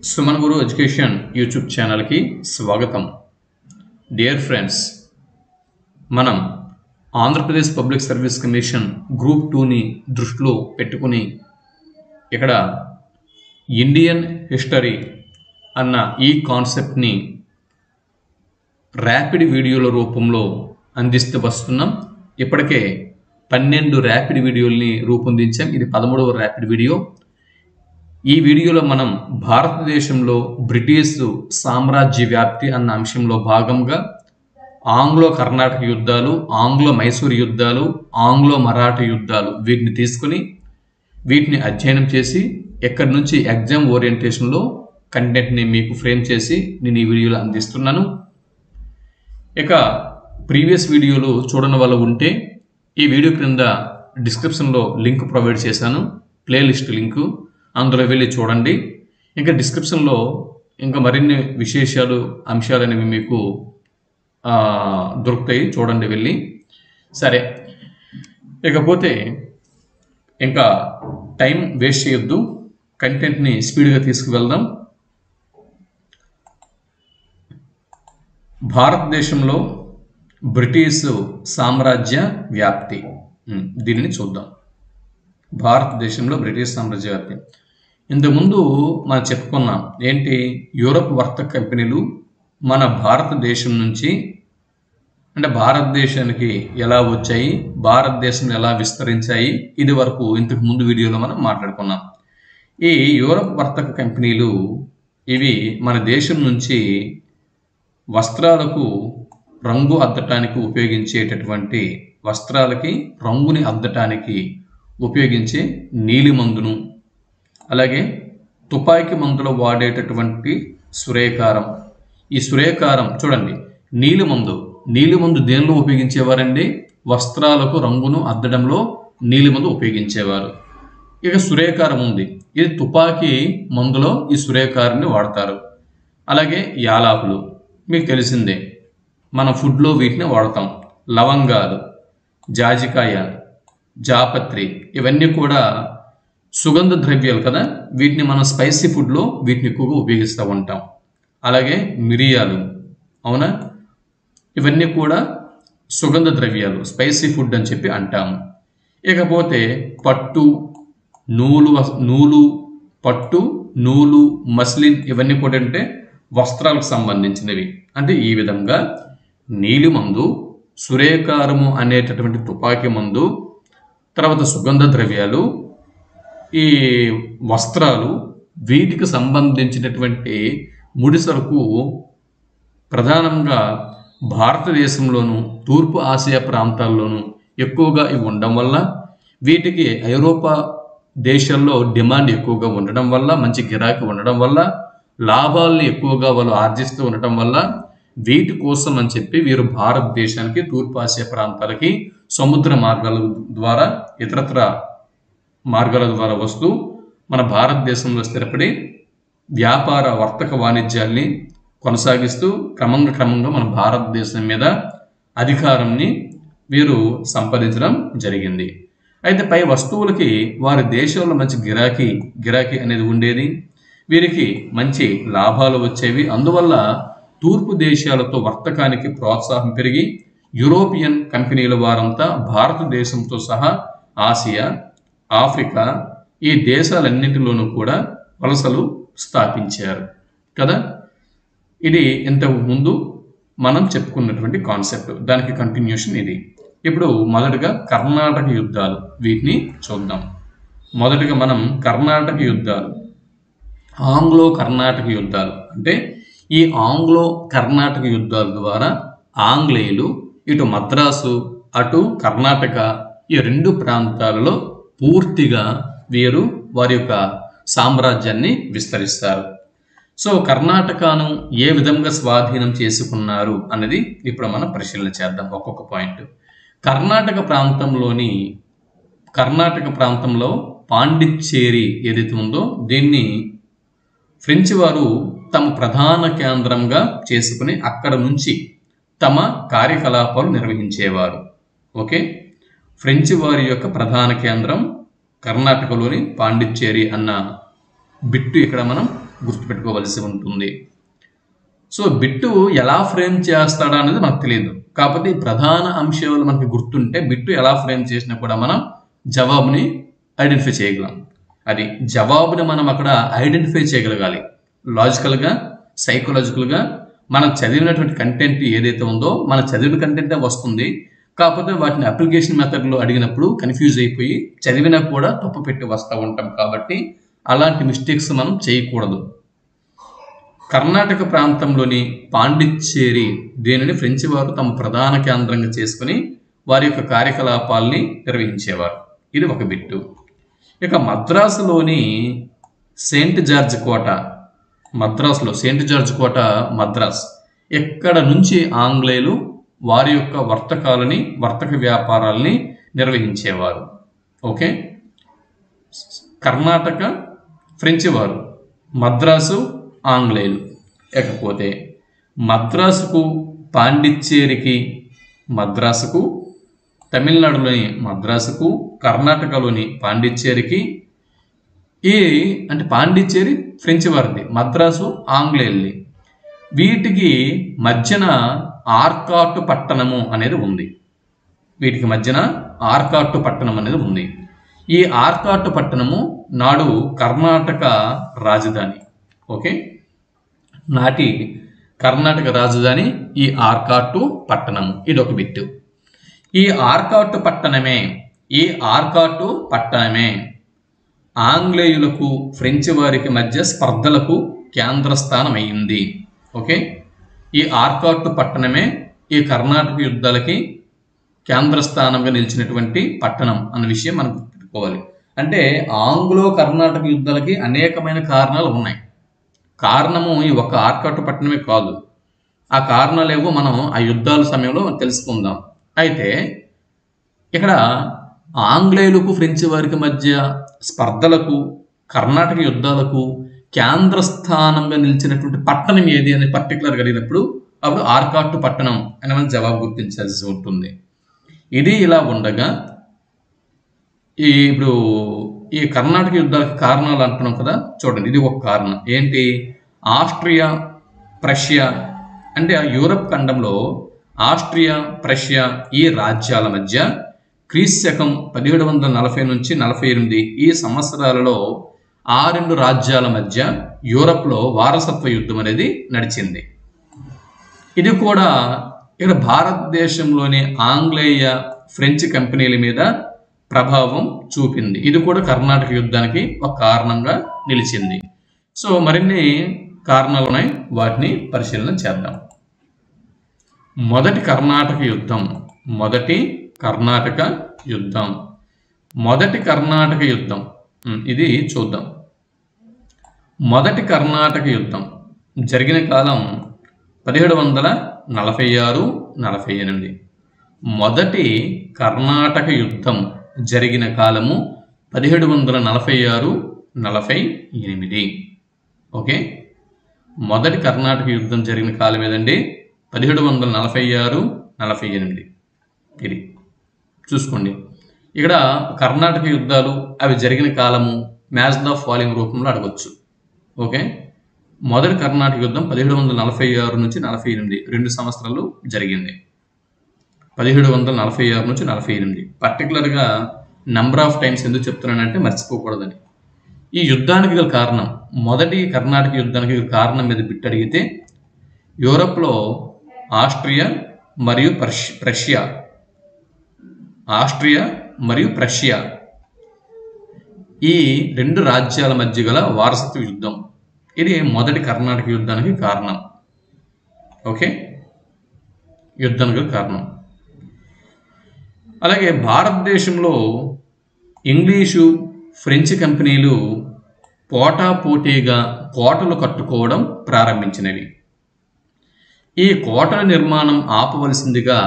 సుమన్ గురు education YouTube ఛానల్కి స్వాగతం. Dear friends, మనం Andhra Pradesh public service commission group 2ని దృష్టిలో పెట్టుకుని ఇక్కడ ఇండియన్ హిస్టరీ అన్న ఈ కాన్సెప్ట్ని ర్యాపిడ్ వీడియోల రూపంలో అందిస్తూ వస్తున్నాం. ఇప్పటికే 12 ర్యాపిడ్ వీడియోల్ని రూపొందించాం. ఇది 13వ ర్యాపిడ్ వీడియో. ఈ వీడియోలో మనం భారతదేశంలో బ్రిటిష్ సామ్రాజ్య వ్యాప్తి అన్న అంశంలో భాగంగా ఆంగ్లో కర్ణాటక యుద్ధాలు, ఆంగ్లో మైసూర్ యుద్ధాలు, ఆంగ్లో మరాఠా యుద్ధాలు వీటిని తీసుకుని వీటిని అధ్యయనం చేసి ఎక్కడి నుంచి ఎగ్జామ్ ఓరియంటేషన్లో కంటెంట్ని మీకు ఫ్రేమ్ చేసి నేను ఈ వీడియోలో అందిస్తున్నాను. ఇక ప్రీవియస్ వీడియోలు చూడని వాళ్ళు ఉంటే ఈ వీడియో క్రింద డిస్క్రిప్షన్లో లింక్ ప్రొవైడ్ చేశాను, ప్లేలిస్ట్ లింకు, అందులో వెళ్ళి చూడండి. ఇంకా డిస్క్రిప్షన్లో ఇంకా మరిన్ని విశేషాలు అంశాలు అనేవి మీకు దొరుకుతాయి, చూడండి వెళ్ళి. సరే, ఇకపోతే ఇంకా టైం వేస్ట్ చేయొద్దు, కంటెంట్ని స్పీడ్గా తీసుకువెళ్దాం. భారతదేశంలో బ్రిటిష్ సామ్రాజ్య వ్యాప్తి, దీనిని చూద్దాం. భారతదేశంలో బ్రిటిష్ సామ్రాజ్య వ్యాప్తి ఇంతకుముందు మనం చెప్పుకున్నాం. ఏంటి? యూరప్ వర్తక కంపెనీలు మన భారతదేశం నుంచి అంటే భారతదేశానికి ఎలా వచ్చాయి, భారతదేశం ఎలా విస్తరించాయి, ఇది వరకు ఇంతకు ముందు వీడియోలో మనం మాట్లాడుకున్నాం. ఈ యూరప్ వర్తక కంపెనీలు ఇవి మన దేశం నుంచి వస్త్రాలకు రంగు అద్దటానికి ఉపయోగించేటటువంటి వస్త్రాలకి రంగుని అద్దటానికి ఉపయోగించే నీలిమందును, అలాగే తుపాకీ మందులో వాడేటటువంటి సురేకారం. ఈ సురేకారం చూడండి, నీలిమందు దేనిలో ఉపయోగించేవారండి? వస్త్రాలకు రంగును అద్దడంలో నీలిమందు ఉపయోగించేవారు. ఇక సురేకారం ఉంది, ఇది తుపాకీ మందులో ఈ సురేకారాన్ని వాడతారు. అలాగే యాలకులు మీకు తెలిసిందే, మన ఫుడ్లో వీటిని వాడతాం. లవంగాలు, జాజికాయ, జాపత్రి ఇవన్నీ కూడా సుగంధ ద్రవ్యాలు కదా, వీటిని మనం స్పైసీ ఫుడ్లో వీటిని ఎక్కువగా ఉపయోగిస్తూ ఉంటాం. అలాగే మిరియాలు, అవునా, ఇవన్నీ కూడా సుగంధ ద్రవ్యాలు, స్పైసీ ఫుడ్ అని చెప్పి అంటాము. ఇకపోతే పట్టు, నూలు, మస్లిన్ ఇవన్నీ కూడా అంటే వస్త్రాలకు సంబంధించినవి. అంటే ఈ విధంగా నీలిమందు, సురేకారము అనేటటువంటి తుపాకీ మందు, తర్వాత సుగంధ ద్రవ్యాలు, ఈ వస్త్రాలు, వీటికి సంబంధించినటువంటి ముడిసరుకు ప్రధానంగా భారతదేశంలోను తూర్పు ఆసియా ప్రాంతాల్లోనూ ఎక్కువగా ఇవి ఉండడం వల్ల, వీటికి ఐరోపా దేశాల్లో డిమాండ్ ఎక్కువగా ఉండడం వల్ల, మంచి గిరాకీ ఉండడం వల్ల, లాభాలని ఎక్కువగా వాళ్ళు ఆర్జిస్తూ ఉండటం వల్ల, వీటి కోసం అని చెప్పి వీరు భారతదేశానికి తూర్పు ఆసియా ప్రాంతాలకి సముద్ర మార్గాల ద్వారా ఇతరత్ర మార్గాల ద్వారా వస్తూ మన భారతదేశంలో స్థిరపడి వ్యాపార వర్తక వాణిజ్యాల్ని కొనసాగిస్తూ క్రమంగా మన భారతదేశం మీద అధికారాన్ని వీరు సంపాదించడం జరిగింది. అయితే పై వస్తువులకి వారి దేశంలో మంచి గిరాకీ అనేది ఉండేది, వీరికి మంచి లాభాలు వచ్చేవి. అందువల్ల తూర్పు దేశాలతో వర్తకానికి ప్రోత్సాహం పెరిగి యూరోపియన్ కంపెనీల వారంతా భారతదేశంతో సహా ఆసియా, ఆఫ్రికా ఈ దేశాలన్నింటిలోనూ కూడా వలసలు స్థాపించారు కదా. ఇది ఇంతకు ముందు మనం చెప్పుకున్నటువంటి కాన్సెప్ట్, దానికి కంటిన్యూషన్ ఇది. ఇప్పుడు మొదటగా కర్ణాటక యుద్ధాలు, వీటిని చూద్దాం. మొదటగా మనం కర్ణాటక యుద్ధాలు, ఆంగ్లో కర్ణాటక యుద్ధాలు అంటే ఈ ఆంగ్లో కర్ణాటక యుద్ధాల ద్వారా ఆంగ్లేయులు ఇటు మద్రాసు అటు కర్ణాటక ఈ రెండు ప్రాంతాలలో పూర్తిగా వీరు వారి యొక్క సామ్రాజ్యాన్ని విస్తరిస్తారు. సో కర్ణాటకను ఏ విధంగా స్వాధీనం చేసుకున్నారు అన్నది ఇప్పుడు మనం పరిశీలన చేద్దాం ఒక్కొక్క పాయింట్. కర్ణాటక ప్రాంతంలో పాండిచ్చేరి ఏదైతే ఉందో దీన్ని ఫ్రెంచ్ వారు తమ ప్రధాన కేంద్రంగా చేసుకుని అక్కడ నుంచి తమ కార్యకలాపాలు నిర్వహించేవారు. ఓకే, ఫ్రెంచ్ వారి యొక్క ప్రధాన కేంద్రం కర్ణాటకలోని పాండిచ్చేరి అన్న బిట్టు ఇక్కడ మనం గుర్తుపెట్టుకోవలసి ఉంటుంది. సో బిట్టు ఎలా ఫ్రేమ్ చేస్తాడా అనేది మనకు తెలియదు. కాకపోతే ఈ ప్రధాన అంశాలు మనకి గుర్తుంటే బిట్టు ఎలా ఫ్రేమ్ చేసినా కూడా మనం జవాబుని ఐడెంటిఫై చేయగలం. అది జవాబుని మనం అక్కడ ఐడెంటిఫై చేయగలగాలి. లాజికల్గా, సైకలాజికల్గా మనం చదివినటువంటి కంటెంట్ ఏదైతే ఉందో మన చదివిన కంటెంటే వస్తుంది. కాకపోతే వాటిని అప్లికేషన్ మెథడ్లో అడిగినప్పుడు కన్ఫ్యూజ్ అయిపోయి చదివినా కూడా తప్పు పెట్టి వస్తూ ఉంటాం. కాబట్టి అలాంటి మిస్టేక్స్ మనం చేయకూడదు. కర్ణాటక ప్రాంతంలోని పాండిచ్చేరి దీనిని ఫ్రెంచ్ వారు తమ ప్రధాన కేంద్రంగా చేసుకుని వారి యొక్క కార్యకలాపాల్ని నిర్వహించేవారు. ఇది ఒక బిట్టు. ఇక మద్రాసులోని సెయింట్ జార్జ్ కోట, మద్రాసులో సెయింట్ జార్జ్ కోట మద్రాస్, ఎక్కడ నుంచి ఆంగ్లేయులు వారి యొక్క వర్తక వ్యాపారాలని నిర్వహించేవారు. ఓకే, కర్ణాటక ఫ్రెంచ్ వారు, మద్రాసు ఆంగ్లేయులు. ఇకపోతే మద్రాసుకు, పాండిచ్చేరికి, మద్రాసుకు, తమిళనాడులోని మద్రాసుకు, కర్ణాటకలోని పాండిచ్చేరికి, అంటే పాండిచ్చేరి ఫ్రెంచ్ వారిది, మద్రాసు ఆంగ్లేయుల్ని. వీటికి మధ్యన ఆర్కాట్ పట్టణము అనేది ఉంది. వీటికి మధ్యన ఆర్కాట్ పట్టణం అనేది ఉంది. ఈ ఆర్కాట్ పట్టణము నాడు కర్ణాటక రాజధాని. ఓకే, నాటి కర్ణాటక రాజధాని ఈ ఆర్కాటు పట్టణము. ఇది ఒక బిట్టు. ఈ ఆర్కాటు పట్టణమే ఆంగ్లేయులకు ఫ్రెంచ్ వారికి మధ్య స్పర్ధలకు కేంద్రస్థానం అయింది. ఓకే, ఈ ఆర్కాటు పట్టణమే ఈ కర్ణాటక యుద్ధాలకి కేంద్రస్థానంగా నిలిచినటువంటి పట్టణం అన్న విషయం మనం గుర్తుపెట్టుకోవాలి. అంటే ఆంగ్లో కర్ణాటక యుద్ధాలకి అనేకమైన కారణాలు ఉన్నాయి. కారణము ఈ ఒక్క ఆర్కాటు పట్టణమే కాదు. ఆ కారణాలు ఏవో మనం ఆ యుద్ధాల సమయంలో తెలుసుకుందాం. అయితే ఇక్కడ ఆంగ్లేయులకు ఫ్రెంచ్ వారికి మధ్య స్పర్ధలకు, కర్ణాటక యుద్ధాలకు కేంద్ర స్థానంగా నిలిచినటువంటి పట్టణం ఏది అని పర్టికులర్గా అడిగినప్పుడు అప్పుడు ఆర్కాటు పట్టణం అని మనం జవాబు గుర్తించాల్సి ఉంటుంది. ఇది ఇలా ఉండగా ఇప్పుడు ఈ కర్ణాటక యుద్ధాలకు కారణాలు అంటున్నాం కదా, చూడండి ఇది ఒక కారణం. ఏంటి? ఆస్ట్రియా ప్రష్యా, అంటే యూరప్ ఖండంలో ఆస్ట్రియా ప్రష్యా ఈ రాజ్యాల మధ్య క్రీస్తకం 1740 నుంచి 48 ఈ సంవత్సరాలలో ఆ రెండు రాజ్యాల మధ్య యూరప్లో వారసత్వ యుద్ధం అనేది నడిచింది. ఇది కూడా ఇక్కడ భారతదేశంలోని ఆంగ్లేయ ఫ్రెంచ్ కంపెనీల మీద ప్రభావం చూపింది. ఇది కూడా కర్ణాటక యుద్ధానికి ఒక కారణంగా నిలిచింది. సో మరిన్ని కారణాలు ఉన్నాయి, వాటిని పరిశీలన చేద్దాం. మొదటి కర్ణాటక యుద్ధం ఇది చూద్దాం. మొదటి కర్ణాటక యుద్ధం జరిగిన కాలం 1746-48. మొదటి కర్ణాటక యుద్ధం జరిగిన కాలము 1746-48. ఓకే, మొదటి కర్ణాటక యుద్ధం జరిగిన కాలం ఏదండి? 1746-48. ఇది చూసుకోండి. ఇక్కడ కర్ణాటక యుద్ధాలు అవి జరిగిన కాలము మ్యాచ్ ద ఫాలోయింగ్ రూపంలో అడగొచ్చు. ఓకే, మొదటి కర్ణాటక యుద్ధం 1746 నుంచి 48 2 సంవత్సరాలు జరిగింది. 1746 నుంచి 48. పర్టికులర్గా నెంబర్ ఆఫ్ టైమ్స్ ఎందుకు చెప్తున్నానంటే మర్చిపోకూడదని. ఈ యుద్ధానికి గల కారణం, మొదటి కర్ణాటక యుద్ధానికి గల కారణం మీద బిట్ అడిగితే యూరప్లో ఆస్ట్రియా మరియు ప్రష్యా ఈ రెండు రాజ్యాల మధ్య గల వారసత్వ యుద్ధం, ఇది మొదటి కర్ణాటక యుద్ధానికి కారణం. ఓకే, యుద్ధానికి కారణం. అలాగే భారతదేశంలో ఇంగ్లీషు ఫ్రెంచ్ కంపెనీలు పోటాపోటీగా కోటలు కట్టుకోవడం ప్రారంభించినవి. ఈ కోటల నిర్మాణం ఆపవలసిందిగా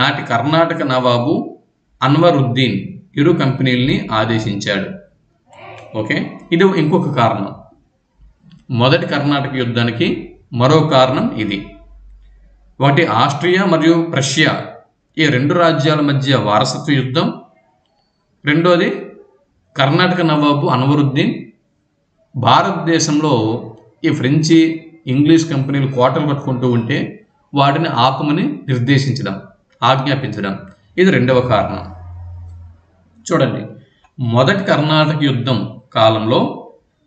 నాటి కర్ణాటక నవాబు అన్వరుద్దీన్ ఇరు కంపెనీల్ని ఆదేశించాడు. ఓకే, ఇది ఇంకొక కారణం. మొదటి కర్ణాటక యుద్ధానికి మరో కారణం ఇది. ఒకటి ఆస్ట్రియా మరియు ప్రష్యా ఈ రెండు రాజ్యాల మధ్య వారసత్వ యుద్ధం. రెండోది కర్ణాటక నవాబు అన్వరుద్దీన్ భారతదేశంలో ఈ ఫ్రెంచి ఇంగ్లీష్ కంపెనీలు కోటలు కట్టుకుంటూ ఉంటే వాటిని ఆపమని నిర్దేశించడం, ఆజ్ఞాపించడం, ఇది రెండవ కారణం. చూడండి, మొదటి కర్ణాటక యుద్ధం కాలంలో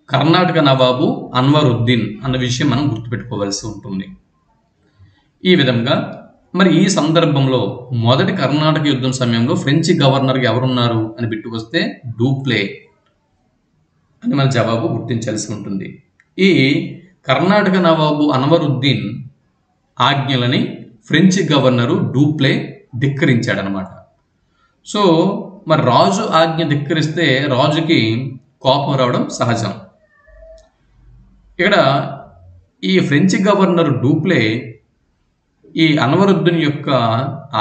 కర్ణాటక నవాబు అన్వరుద్దీన్ అన్న విషయం మనం గుర్తుపెట్టుకోవాల్సి ఉంటుంది. ఈ విధంగా మరి ఈ సందర్భంలో మొదటి కర్ణాటక యుద్ధం సమయంలో ఫ్రెంచి గవర్నర్గా ఎవరున్నారు అని బిట్టుకొస్తే డూప్లే అని మన జవాబు గుర్తించాల్సి ఉంటుంది. ఈ కర్ణాటక నవాబు అన్వరుద్దీన్ ఆజ్ఞలని ఫ్రెంచి గవర్నరు డూప్లే ధిక్కరించాడనమాట. సో మరి రాజు ఆజ్ఞ ధిక్కరిస్తే రాజుకి కోపం రావడం సహజం. ఇక్కడ ఈ ఫ్రెంచి గవర్నర్ డూప్లే ఈ అన్వరుద్దీన్ యొక్క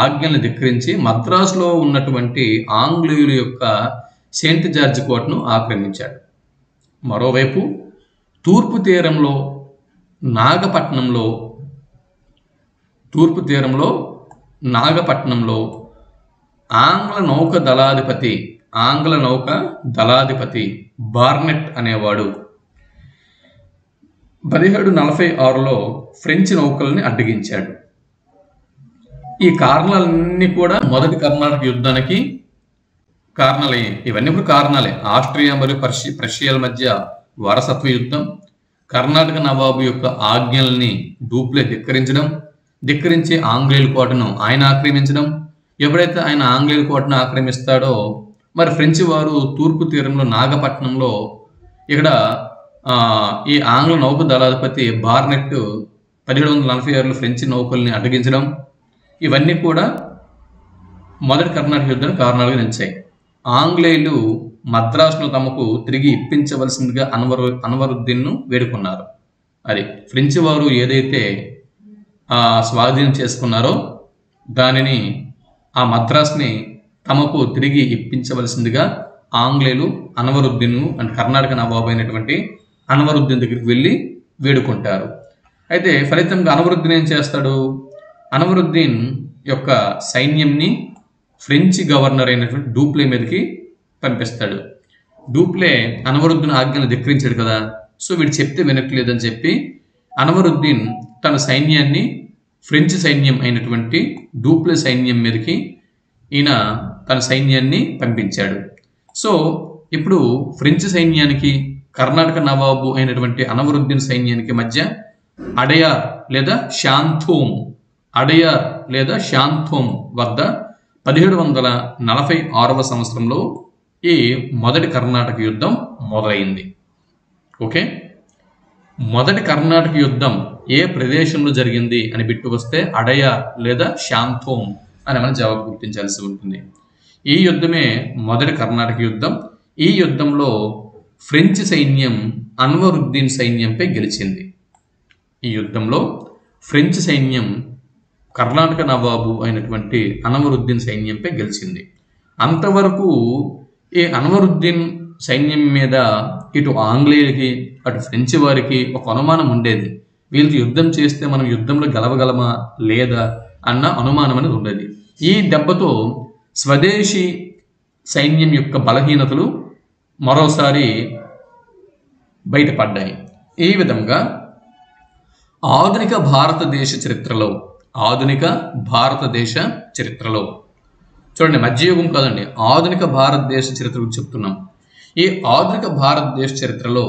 ఆజ్ఞల్ని ధిక్కరించి మద్రాసులో ఉన్నటువంటి ఆంగ్లేయుల యొక్క సెయింట్ జార్జ్ కోటను ఆక్రమించాడు. మరోవైపు తూర్పు తీరంలో నాగపట్నంలో ఆంగ్ల నౌక దళాధిపతి బార్నెట్ అనేవాడు 1746లో ఫ్రెంచ్ నౌకల్ని అడ్డగించాడు. ఈ కారణాలన్నీ కూడా మొదటి కర్ణాటక యుద్ధానికి కారణాలే. ఇవన్నీ కూడా కారణాలే. ఆస్ట్రియా మరియు ప్రషియాల మధ్య వారసత్వ యుద్ధం, కర్ణాటక నవాబు యొక్క ఆజ్ఞల్ని డూప్లే ధిక్కరించి ఆంగ్లేయుల కోటను ఆయన ఆక్రమించడం. ఎప్పుడైతే ఆయన ఆంగ్లేయుల కోటను ఆక్రమిస్తాడో మరి ఫ్రెంచి వారు తూర్పు తీరంలో నాగపట్నంలో ఇక్కడ ఈ ఆంగ్ల నౌక దళాధిపతి బార్నెట్ 1746లో ఫ్రెంచి నౌకల్ని అడ్డగించడం, ఇవన్నీ కూడా మొదటి కర్ణాటక యుద్ధానికి కారణాలుగా నిలిచాయి. ఆంగ్లేయులు మద్రాసును తమకు తిరిగి ఇప్పించవలసిందిగా అన్వరుద్దీన్ను వేడుకున్నారు. అది ఫ్రెంచి వారు ఏదైతే స్వాధీనం చేసుకున్నారో దానిని, ఆ మద్రాసుని తమకు తిరిగి ఇప్పించవలసిందిగా ఆంగ్లేయులు అన్వరుద్దీన్ అంటే కర్ణాటక నవాబు అయినటువంటి అన్వరుద్దీన్ దగ్గరికి వెళ్ళి వేడుకుంటారు. అయితే ఫలితంగా అన్వరుద్దీన్ ఏం చేస్తాడు? అన్వరుద్దీన్ యొక్క సైన్యంని ఫ్రెంచి గవర్నర్ అయినటువంటి డూప్లే మీదకి పంపిస్తాడు. డూప్లే అన్వరుద్దీన్ ఆజ్ఞను ధిక్కరించాడు కదా, సో వీడు చెప్తే వినట్లేదని చెప్పి అన్వరుద్దీన్ తన సైన్యాన్ని ఫ్రెంచ్ సైన్యం అయినటువంటి డూప్లే సైన్యం మీదకి ఈయన తన సైన్యాన్ని పంపించాడు. సో ఇప్పుడు ఫ్రెంచ్ సైన్యానికి కర్ణాటక నవాబు అయినటువంటి అన్వరుద్దీన్ సైన్యానికి మధ్య అడయార్ లేదా శాంతోమ్ వద్ద 1746వ సంవత్సరంలో ఈ మొదటి కర్ణాటక యుద్ధం మొదలైంది. ఓకే, మొదటి కర్ణాటక యుద్ధం ఏ ప్రదేశంలో జరిగింది అని బిట్టుకొస్తే అడయార్ లేదా శాంతోమ్ అని మనం జవాబు గుర్తించాల్సి ఉంటుంది. ఈ యుద్ధమే మొదటి కర్ణాటక యుద్ధం. ఈ యుద్ధంలో ఫ్రెంచ్ సైన్యం అన్వరుద్దీన్ సైన్యంపై గెలిచింది. ఈ యుద్ధంలో ఫ్రెంచ్ సైన్యం కర్ణాటక నవాబు అయినటువంటి అన్వరుద్దీన్ సైన్యంపై గెలిచింది. అంతవరకు ఈ అన్వరుద్దీన్ సైన్యం మీద ఇటు ఆంగ్లేయులకి అటు ఫ్రెంచ్ వారికి ఒక అనుమానం ఉండేది. వీళ్ళకి యుద్ధం చేస్తే మనం యుద్ధంలో గెలవగలమా లేదా అన్న అనుమానం అనేది ఉండేది. ఈ దెబ్బతో స్వదేశీ సైన్యం యొక్క బలహీనతలు మరోసారి బయటపడ్డాయి. ఈ విధంగా ఆధునిక భారతదేశ చరిత్రలో చూడండి, మధ్యయుగం కాదండి, ఆధునిక భారతదేశ చరిత్ర గురించి చెప్తున్నాం. ఈ ఆధునిక భారతదేశ చరిత్రలో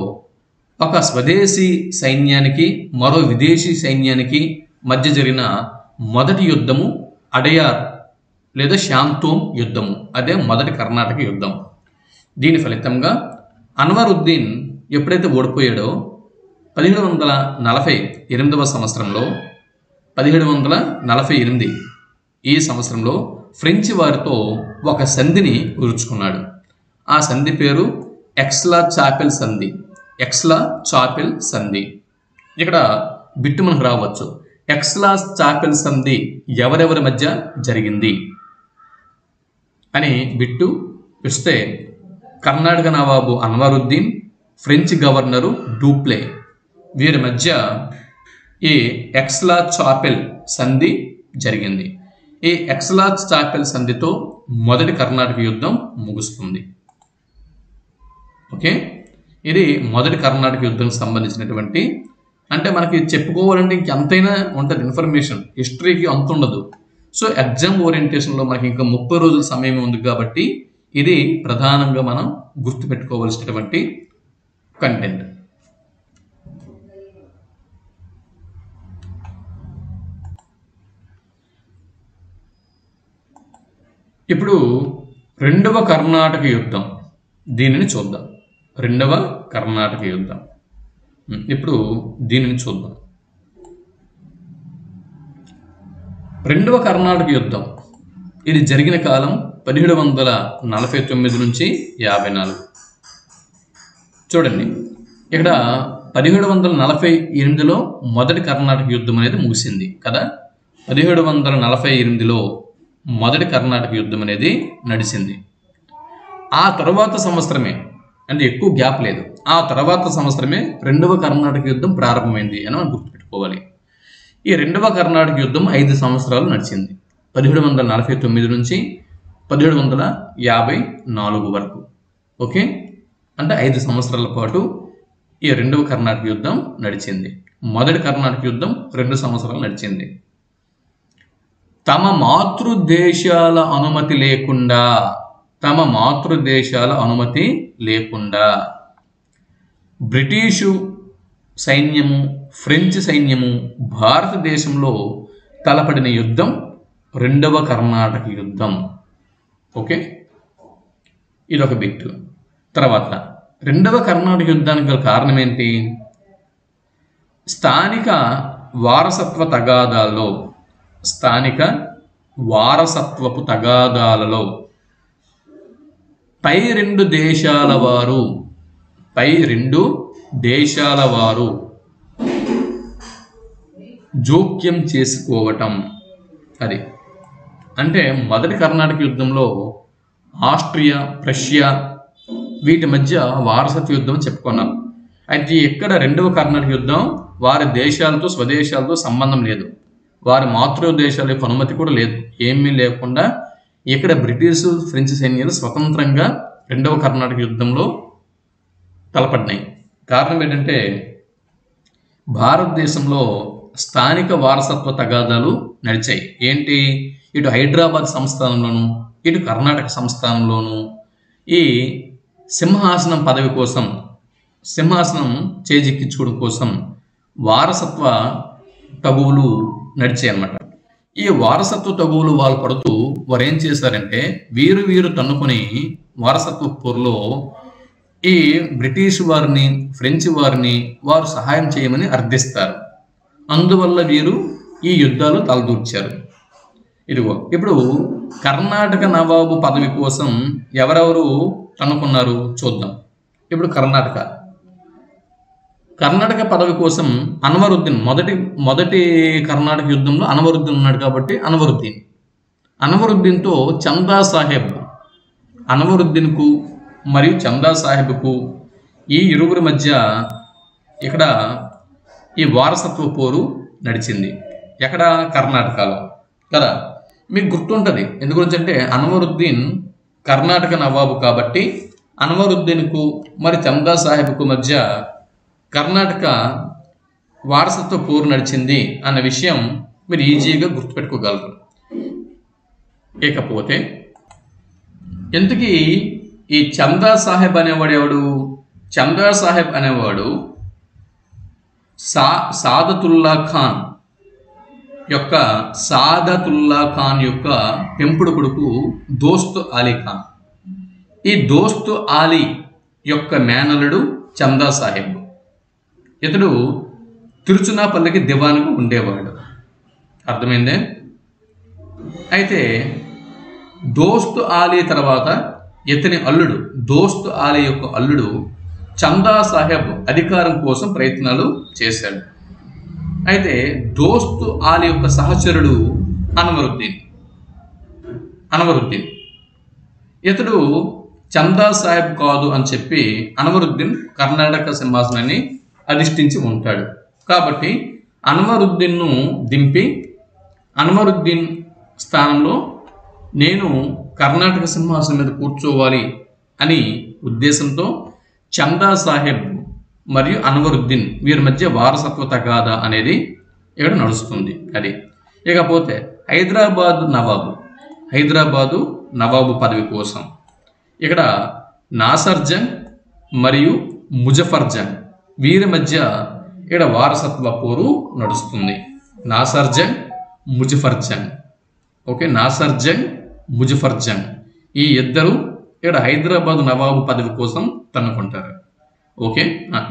ఒక స్వదేశీ సైన్యానికి మరో విదేశీ సైన్యానికి మధ్య జరిగిన మొదటి యుద్ధము అడయార్ లేదా శాంతోమ్ యుద్ధము. అదే మొదటి కర్ణాటక యుద్ధం. దీని ఫలితంగా అన్వరుద్దీన్ ఎప్పుడైతే ఓడిపోయాడో 1748వ సంవత్సరంలో 1748 ఈ సంవత్సరంలో ఫ్రెంచి వారితో ఒక సంధిని కుదుర్చుకున్నాడు. ఆ సంధి పేరు ఎక్స్లా చాపెల్ సంధి. ఇక్కడ బిట్టు మనకు రావచ్చు, ఎక్స్లా చాపెల్ సంధి ఎవరెవరి మధ్య జరిగింది అని బిట్టు ఇస్తే కర్ణాటక నవాబు అన్వరుద్దీన్, ఫ్రెంచ్ గవర్నరు డూప్లే వీరి మధ్య ఈ ఎక్స్లా చాపెల్ సంధి జరిగింది. ఈ ఎక్స్లా చాపెల్ సంధితో మొదటి కర్ణాటక యుద్ధం ముగుస్తుంది. ఓకే, ఇది మొదటి కర్ణాటక యుద్ధంకి సంబంధించినటువంటి అంటే మనకి చెప్పుకోవాలంటే ఇంకెంతైనా ఉంటుంది ఇన్ఫర్మేషన్, హిస్టరీకి అంత ఉండదు. సో ఎగ్జామ్ ఓరియంటేషన్లో మనకి ఇంకా 30 రోజుల సమయం ఉంది కాబట్టి ఇది ప్రధానంగా మనం గుర్తుపెట్టుకోవాల్సినటువంటి కంటెంట్. ఇప్పుడు రెండవ కర్ణాటక యుద్ధం, దీనిని చూద్దాం. రెండవ కర్ణాటక యుద్ధం, ఇప్పుడు దీనిని చూద్దాం. రెండవ కర్ణాటక యుద్ధం ఇది జరిగిన కాలం 1749 నుంచి 54. చూడండి, ఇక్కడ 1748లో మొదటి కర్ణాటక యుద్ధం అనేది ముగిసింది కదా. 1748లో మొదటి కర్ణాటక యుద్ధం అనేది నడిచింది. ఆ తర్వాత సంవత్సరమే, అంటే ఎక్కువ గ్యాప్ లేదు, ఆ తర్వాత సంవత్సరమే రెండవ కర్ణాటక యుద్ధం ప్రారంభమైంది అని మనం గుర్తుపెట్టుకోవాలి. ఈ రెండవ కర్ణాటక యుద్ధం 5 సంవత్సరాలు నడిచింది, 1749 నుంచి 1754 వరకు. ఓకే, అంటే 5 సంవత్సరాల పాటు ఈ రెండవ కర్ణాటక యుద్ధం నడిచింది. మొదటి కర్ణాటక యుద్ధం 2 సంవత్సరాలు నడిచింది. తమ మాతృదేశాల అనుమతి లేకుండా బ్రిటిషు సైన్యము, ఫ్రెంచ్ సైన్యము భారతదేశంలో తలపడిన యుద్ధం రెండవ కర్ణాటక యుద్ధం. ఓకే, ఇదొక బిట్. తర్వాత రెండవ కర్ణాటక యుద్ధానికి గల కారణం ఏంటి? స్థానిక వారసత్వపు తగాదాలలో పై రెండు దేశాల వారు జోక్యం చేసుకోవటం. అది అంటే మొదటి కర్ణాటక యుద్ధంలో ఆస్ట్రియా, ప్రష్యా వీటి మధ్య వారసత్వ యుద్ధం చెప్పుకున్నాం. అయితే ఇక్కడ రెండవ కర్ణాటక యుద్ధం వారి దేశాలతో, స్వదేశాలతో సంబంధం లేదు, వారి మాతృదేశాల యొక్క అనుమతి కూడా లేదు, ఏమీ లేకుండా ఇక్కడ బ్రిటిష్, ఫ్రెంచ్ సైన్యాలు స్వతంత్రంగా రెండవ కర్ణాటక యుద్ధంలో తలపడినాయి. కారణం ఏంటంటే భారతదేశంలో స్థానిక వారసత్వ తగాదాలు నడిచాయి. ఏంటి? ఇటు హైదరాబాద్ సంస్థానంలోను, ఇటు కర్ణాటక సంస్థానంలోను ఈ సింహాసనం పదవి కోసం, సింహాసనం చేజిక్కించుకోవడం కోసం వారసత్వ తగువులు నడిచాయి అన్నమాట. ఈ వారసత్వ తగువులు వాళ్ళు పడుతూ వారు ఏం చేశారంటే వీరు తన్నుకొని వారసత్వ పోరులో ఈ బ్రిటిష్ వారిని, ఫ్రెంచ్ వారిని వారు సహాయం చేయమని అర్థిస్తారు. అందువల్ల వీరు ఈ యుద్ధాలు తలదూర్చారు. ఇదిగో ఇప్పుడు కర్ణాటక నవాబు పదవి కోసం ఎవరెవరు తన్నుకున్నారు చూద్దాం. ఇప్పుడు కర్ణాటక పదవి కోసం అన్వరుద్దీన్, మొదటి కర్ణాటక యుద్ధంలో అన్వరుద్దీన్ ఉన్నాడు కాబట్టి అన్వరుద్దీన్తో చందా సాహెబ్, అన్వరుద్దీన్కు మరియు చందా సాహెబ్కు ఈ ఇరువురి మధ్య ఇక్కడ ఈ వారసత్వ పోరు నడిచింది. ఎక్కడ? కర్ణాటకలో కదా. మీకు గుర్తుంటుంది ఎందు గురించి అంటే అన్వరుద్దీన్ కర్ణాటక నవాబు కాబట్టి అన్వరుద్దీన్కు మరి చందా సాహెబ్కు మధ్య కర్ణాటక వారసత్వ పోరు నడిచింది అన్న విషయం మీరు ఈజీగా గుర్తుపెట్టుకోగలరు. ఇకపోతే ఇంతకీ ఈ చందా సాహెబ్ అనేవాడు ఎవడు? చందా సాహెబ్ అనేవాడు సాదతుల్లా ఖాన్ యొక్క పెంపుడు కొడుకు దోస్త్ అలీ ఖాన్. ఈ దోస్త్ అలీ యొక్క మేనలుడు చందా సాహెబ్. ఇతడు తిరుచునాపల్లికి దివానుగా ఉండేవాడు. అర్థమైందే? అయితే దోస్త్ అలీ తర్వాత ఇతని అల్లుడు, దోస్త్ అలీ యొక్క అల్లుడు చందా సాహెబ్ అధికారం కోసం ప్రయత్నాలు చేశాడు. అయితే దోస్త్ అలీ యొక్క సహచరుడు అన్వరుద్దీన్ ఇతడు చందా సాహెబ్ కాదు అని చెప్పి అన్వరుద్దీన్ కర్ణాటక సింహాసనాన్ని అధిష్ఠించి ఉంటాడు. కాబట్టి అన్వరుద్దీన్ను దింపి అన్వరుద్దీన్ స్థానంలో నేను కర్ణాటక సింహాసనం మీద కూర్చోవాలి అని ఉద్దేశంతో చందా సాహెబ్ మరియు అన్వరుద్దీన్ వీరి మధ్య వారసత్వ తగాదా అనేది ఇక్కడ నడుస్తుంది. అది ఇకపోతే హైదరాబాదు నవాబు పదవి కోసం ఇక్కడ నాసర్ జంగ్ మరియు ముజఫర్ జంగ్ వీరి మధ్య ఇక్కడ వారసత్వ పోరు నడుస్తుంది. నాసర్ జంగ్ ముజఫర్ జంగ్. ఓకే, నాసర్ జంగ్ ముజఫర్ జంగ్ ఈ ఇద్దరు ఇక్కడ హైదరాబాద్ నవాబు పదవి కోసం తన్నుకుంటారు. ఓకే,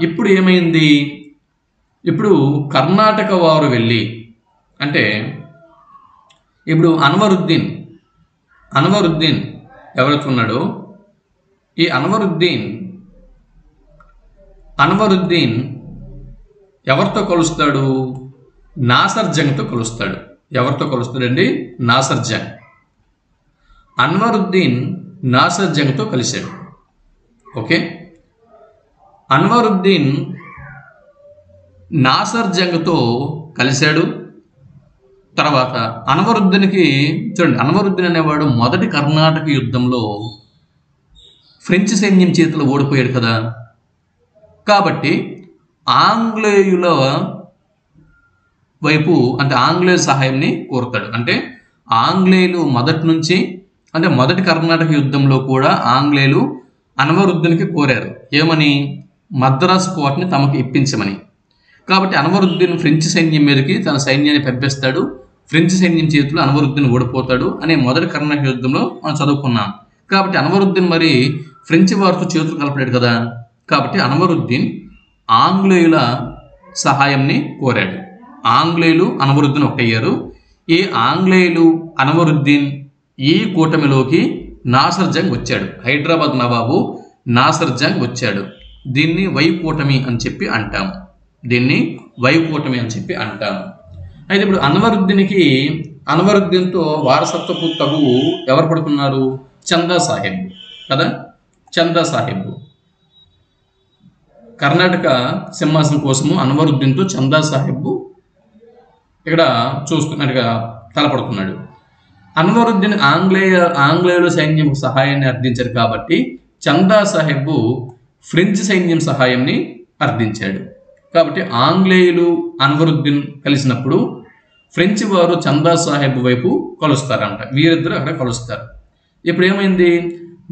ఇప్పుడు ఏమైంది? ఇప్పుడు కర్ణాటక వారు వెళ్ళి అంటే ఇప్పుడు అన్వరుద్దీన్ ఎవరైతే ఉన్నాడో ఈ అన్వరుద్దీన్ ఎవరితో కలుస్తాడు? నాసర్ జంగ్తో కలుస్తాడు. ఎవరితో కలుస్తాడండి? నాసర్ జంగ్. అన్వరుద్దీన్ నాసర్ జంగ్తో కలిశాడు. ఓకే, అన్వరుద్దీన్ నాసర్ జంగ్తో కలిశాడు. తర్వాత అన్వరుద్దీన్కి చూడండి, అన్వరుద్దీన్ అనేవాడు మొదటి కర్ణాటక యుద్ధంలో ఫ్రెంచ్ సైన్యం చేతిలో ఓడిపోయాడు కదా. కాబట్టి ఆంగ్లేయుల వైపు అంటే ఆంగ్లేయ సహాయాన్ని కోరుతాడు. అంటే ఆంగ్లేయులు మొదటి నుంచి అంటే మొదటి కర్ణాటక యుద్ధంలో కూడా ఆంగ్లేయులు అన్వరుద్దీన్కి కోరారు. ఏమని? మద్రాసు కోటని తమకు ఇప్పించమని. కాబట్టి అన్వరుద్దీన్ ఫ్రెంచ్ సైన్యం మీదకి తన సైన్యాన్ని పంపిస్తాడు. ఫ్రెంచ్ సైన్యం చేతిలో అన్వరుద్దీన్ ఓడిపోతాడు అనే మొదటి కర్ణాటక యుద్ధంలో మనం చదువుకున్నాం. కాబట్టి అన్వరుద్దీన్ మరి ఫ్రెంచ్ వారితో చేతులు కలపలేడు కదా. కాబట్టి అన్వరుద్దీన్ ఆంగ్లేయుల సహాయాన్ని కోరాడు. ఆంగ్లేయులు అన్వరుద్దీన్ ఒకటయ్యారు. ఈ ఆంగ్లేయులు అన్వరుద్దీన్ ఈ కూటమిలోకి నాసర్ జంగ్ వచ్చాడు. హైదరాబాద్ నవాబు నాసర్ జంగ్ వచ్చాడు. దీన్ని వైకూటమి అని చెప్పి అంటాము. అయితే ఇప్పుడు అన్వరుద్దీన్తో వారసత్వపు తగు ఎవరు పడుతున్నారు? చందా సాహెబ్ కదా. చందా సాహెబ్ కర్ణాటక సింహాసనం కోసము అన్వరుద్దీన్తో చందా సాహెబ్ ఇక్కడ చూస్తున్నట్టుగా తలపడుతున్నాడు. అన్వరుద్దీన్ ఆంగ్లేయుల సైన్యం సహాయాన్ని అర్థించారు కాబట్టి చందా సాహెబ్ ఫ్రెంచ్ సైన్యం సహాయాన్ని అర్థించాడు. కాబట్టి ఆంగ్లేయులు అన్వరుద్దీన్ కలిసినప్పుడు ఫ్రెంచ్ వారు చందా సాహెబ్ వైపు కలుస్తారంట. వీరిద్దరు అక్కడ కలుస్తారు. ఇప్పుడు ఏమైంది?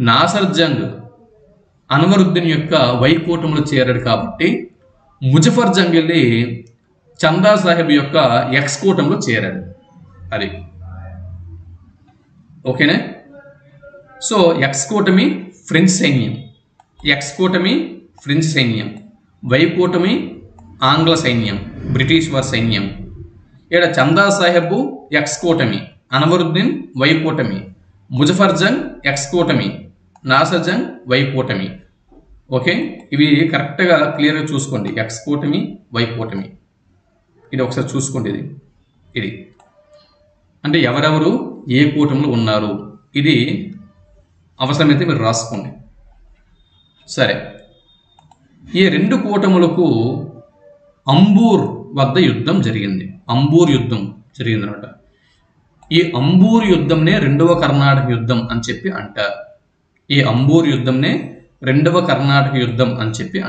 నాసర్ జంగ్ అన్వరుద్దీన్ యొక్క వైకూటంలో చేరాడు కాబట్టి ముజఫర్ జంగ్ వెళ్ళి చందా సాహెబ్ యొక్క ఎక్స్ కూటంలో చేరాడు. అది ఓకేనా. సో ఎక్స్ కూటమి ఫ్రెంచ్ సైన్యం, వైకూటమి ఆంగ్ల సైన్యం, బ్రిటిష్ వారి సైన్యం. ఇక్కడ చందా సాహెబ్ ఎక్స్ కూటమి, అన్వరుద్దీన్ వైకూటమి, ముజఫర్ జంగ్ ఎక్స్ కూటమి, నాసర్ జంగ్ వైకూటమి. ఓకే, ఇవి కరెక్ట్గా క్లియర్గా చూసుకోండి. ఎక్స్ కూటమి, వైకూటమి, ఇది ఒకసారి చూసుకోండి. ఇది అంటే ఎవరెవరు ఏ కూటమిలో ఉన్నారు, ఇది అవసరమైతే మీరు రాసుకోండి. సరే, ఈ రెండు కూటములకు అంబూర్ వద్ద యుద్ధం జరిగింది. అనమాట. ఈ అంబూర్ యుద్ధంనే రెండవ కర్ణాటక యుద్ధం అని చెప్పి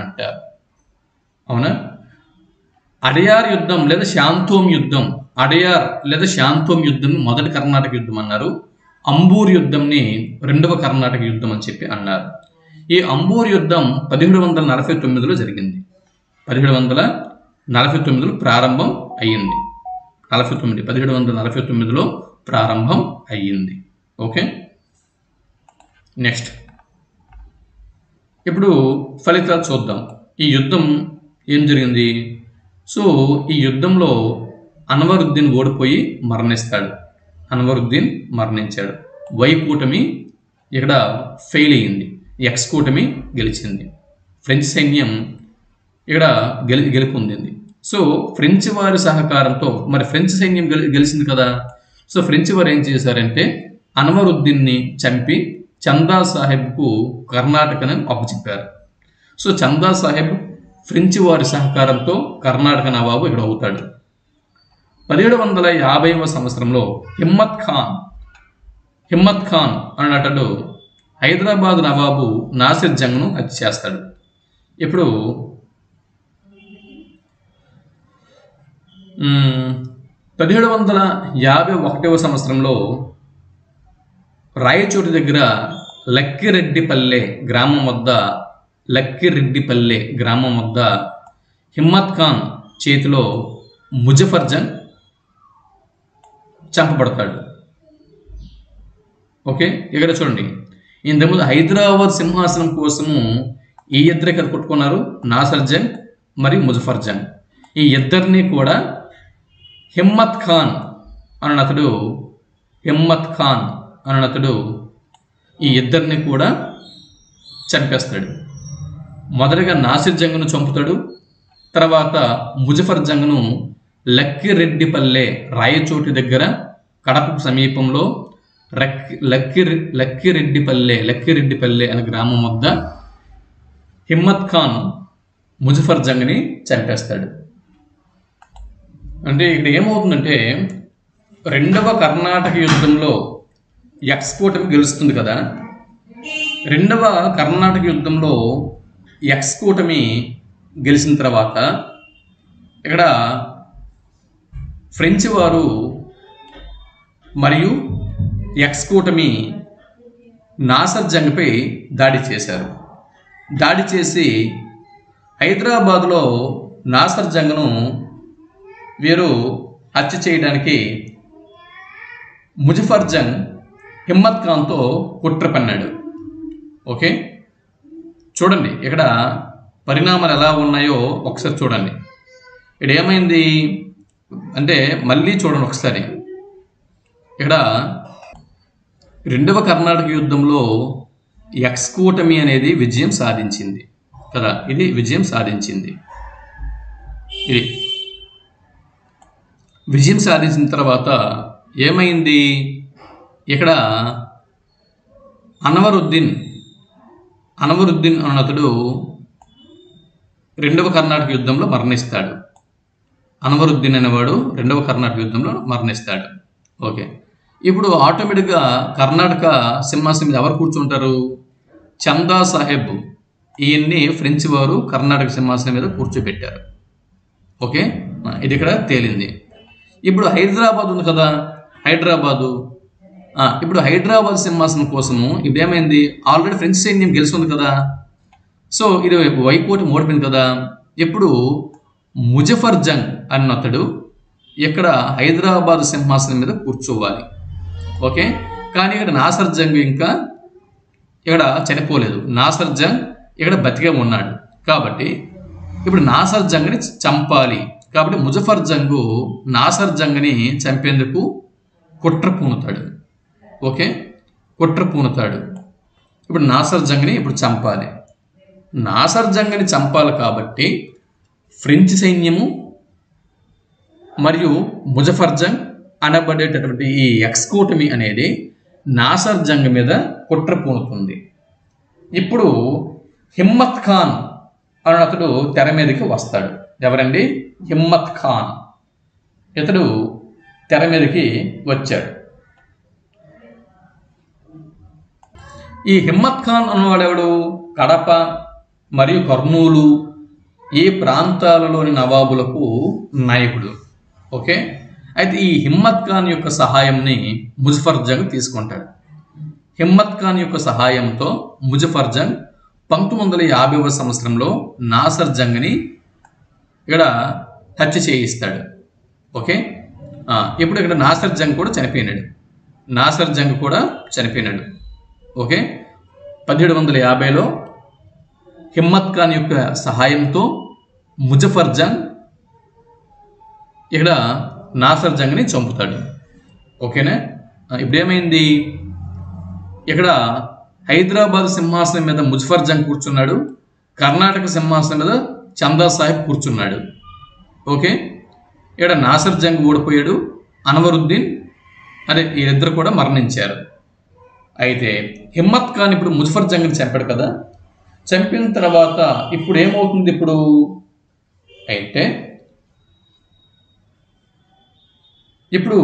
అంటారు. అవునా? అడయార్ యుద్ధం లేదా శాంతోం యుద్ధం మొదటి కర్ణాటక యుద్ధం అన్నారు. అంబూర్ యుద్ధంని రెండవ కర్ణాటక యుద్ధం అని చెప్పి అన్నారు. ఈ అంబూర్ యుద్ధం 1749లో జరిగింది. 1749లో ప్రారంభం అయ్యింది. 1749లో ప్రారంభం అయ్యింది. ఓకే, నెక్స్ట్ ఇప్పుడు ఫలితాలు చూద్దాం. ఈ యుద్ధం ఏం జరిగింది? సో ఈ యుద్ధంలో అన్వరుద్దీన్ ఓడిపోయి మరణించాడు. వైకూటమి ఇక్కడ ఫెయిల్ అయ్యింది. ఎక్స్ కూటమి గెలిచింది. ఫ్రెంచ్ సైన్యం ఇక్కడ గెలుపొందింది. సో ఫ్రెంచ్ వారి సహకారంతో మరి ఫ్రెంచ్ సైన్యం గెలిచింది కదా. సో ఫ్రెంచ్ వారు ఏం చేశారంటే అన్వరుద్దీన్ని చంపి చందా సాహెబ్కు కర్ణాటకను అప్పచెప్పారు. సో చందా సాహెబ్ ఫ్రెంచ్ వారి సహకారంతో కర్ణాటక నవాబు ఇక్కడ అవుతాడు. 1750వ సంవత్సరంలో హిమ్మత్ ఖాన్ అన్నట్టు హైదరాబాద్ నవాబు నాసిర్ జంగ్ను హత్య చేస్తాడు. ఇప్పుడు 1751వ సంవత్సరంలో రాయచోటి దగ్గర లక్కిరెడ్డిపల్లె గ్రామం వద్ద హిమ్మత్ ఖాన్ చేతిలో ముజఫర్ జంగ్ చంపబడతాడు. ఓకే, ఇక్కడ చూడండి, ఇంతకుముందు హైదరాబాద్ సింహాసనం కోసము ఈ ఇద్దరే కదా కొట్టుకున్నారు, నాసర్ జంగ్ మరియు ముజఫర్ జంగ్. ఈ ఇద్దరిని కూడా హిమ్మత్ ఖాన్ అతడు ఈ ఇద్దరిని కూడా చంపేస్తాడు. మొదటగా నాసిర్ జంగ్ను చంపుతాడు, తర్వాత ముజఫర్ జంగ్ను లక్కిరెడ్డిపల్లె రాయచోటి దగ్గర కడపకు సమీపంలో లక్కిరెడ్డిపల్లె అనే గ్రామం వద్ద హిమ్మత్ ఖాన్ ముజఫర్ జంగ్ని చంపేస్తాడు. అంటే ఇక్కడ ఏమవుతుందంటే, రెండవ కర్ణాటక యుద్ధంలో ఎక్స్కోటమి గెలుస్తుంది కదా. రెండవ కర్ణాటక యుద్ధంలో ఎక్స్కోటమి గెలిచిన తర్వాత ఇక్కడ ఫ్రెంచ్ వారు మరియు ఎక్స్కోటమి నాసర్ జంగ్పై దాడి చేశారు. దాడి చేసి హైదరాబాదులో నాసర్ జంగ్ను వీరు హత్య చేయడానికి ముజఫర్ జంగ్ హిమ్మత్ ఖాన్తో కుట్ర పన్నాడు. ఓకే, చూడండి ఇక్కడ పరిణామాలు ఎలా ఉన్నాయో ఒకసారి చూడండి. ఇక్కడ ఏమైంది అంటే, మళ్ళీ చూడండి ఒకసారి. ఇక్కడ రెండవ కర్ణాటక యుద్ధంలో ఎక్స్కోటమి అనేది విజయం సాధించింది కదా. ఇది విజయం సాధించింది. ఇది విజయం సాధించిన తర్వాత ఏమైంది, ఇక్కడ అనవరుద్దీన్ అతడు రెండవ కర్ణాటక యుద్ధంలో మరణిస్తాడు. అనవరుద్దీన్ అనేవాడు రెండవ కర్ణాటక యుద్ధంలో మరణిస్తాడు. ఓకే, ఇప్పుడు ఆటోమేటిక్గా కర్ణాటక సింహాసనం మీద ఎవరు కూర్చుంటారు? చందా సాహెబ్. ఈయన్ని ఫ్రెంచ్ వారు కర్ణాటక సింహాసనం మీద కూర్చోబెట్టారు. ఓకే, ఇది ఇక్కడ తేలింది. ఇప్పుడు హైదరాబాద్ ఉంది కదా, ఇప్పుడు హైదరాబాద్ సింహాసనం కోసము ఇప్పుడు ఏమైంది, ఆల్రెడీ ఫ్రెంచ్ సైన్యం గెలుస్తుంది కదా. సో ఇది వైకోటి ఓడిపోయింది కదా. ఇప్పుడు ముజఫర్ జంగ్ అన్నతడు ఇక్కడ హైదరాబాద్ సింహాసనం మీద కూర్చోవాలి. ఓకే, కానీ ఇక్కడ నాసర్ జంగ్ ఇంకా ఇక్కడ చనిపోలేదు. నాసర్ జంగ్ ఇక్కడ బతికే ఉన్నాడు. కాబట్టి ఇప్పుడు నాసర్ జంగ్ని చంపాలి. కాబట్టి ముజఫర్ జంగ్ నాసర్ జంగ్ని చంపేందుకు కుట్ర పూనుతాడు. ఓకే, కుట్ర పూనుతాడు. ఇప్పుడు నాసర్ జంగ్ని ఇప్పుడు చంపాలి. నాసర్ జంగ్ని చంపాలి కాబట్టి ఫ్రెంచ్ సైన్యము మరియు ముజఫర్ జంగ్ అనబడేటటువంటి ఈ ఎక్స్కోటమి అనేది నాసర్ జంగ్ మీద కుట్ర పూనుతుంది. ఇప్పుడు హిమ్మత్ ఖాన్ అని అతడు తెర మీదకి వస్తాడు. ఎవరండి? హిమ్మత్ ఖాన్. ఇతడు తెర మీదకి వచ్చాడు. ఈ హిమ్మత్ ఖాన్ అన్నవాడెవడు? కడప మరియు కర్నూలు ఈ ప్రాంతాలలోని నవాబులకు నాయకుడు. ఓకే, అయితే ఈ హిమ్మత్ ఖాన్ యొక్క సహాయంని ముజఫర్ జంగ్ తీసుకుంటాడు. హిమ్మత్ ఖాన్ యొక్క సహాయంతో ముజఫర్ జంగ్ 1950వ సంవత్సరంలో నాసర్ జంగ్ని ఇక్కడ హత్య చేయిస్తాడు. ఓకే, ఇప్పుడు ఇక్కడ నాసర్ జంగ్ కూడా చనిపోయినాడు. ఓకే, 1750లో హిమ్మత్ ఖాన్ యొక్క సహాయంతో ముజఫర్ జంగ్ ఇక్కడ నాసర్ జంగ్ని చంపుతాడు. ఓకేనా? ఇప్పుడు ఏమైంది, ఇక్కడ హైదరాబాద్ సింహాసనం మీద ముజఫర్ జంగ్ కూర్చున్నాడు, కర్ణాటక సింహాసనం మీద చందా సాహెబ్ కూర్చున్నాడు. ఓకే, ఇక్కడ నాసర్ జంగ్ ఓడిపోయాడు, అనవరుద్దీన్ వీరిద్దరు కూడా మరణించారు. అయితే హిమ్మత్ ఖాన్ ఇప్పుడు ముజఫర్ జంగ్ని చంపాడు కదా. చంపిన తర్వాత ఇప్పుడు ఏమవుతుంది? ఇప్పుడు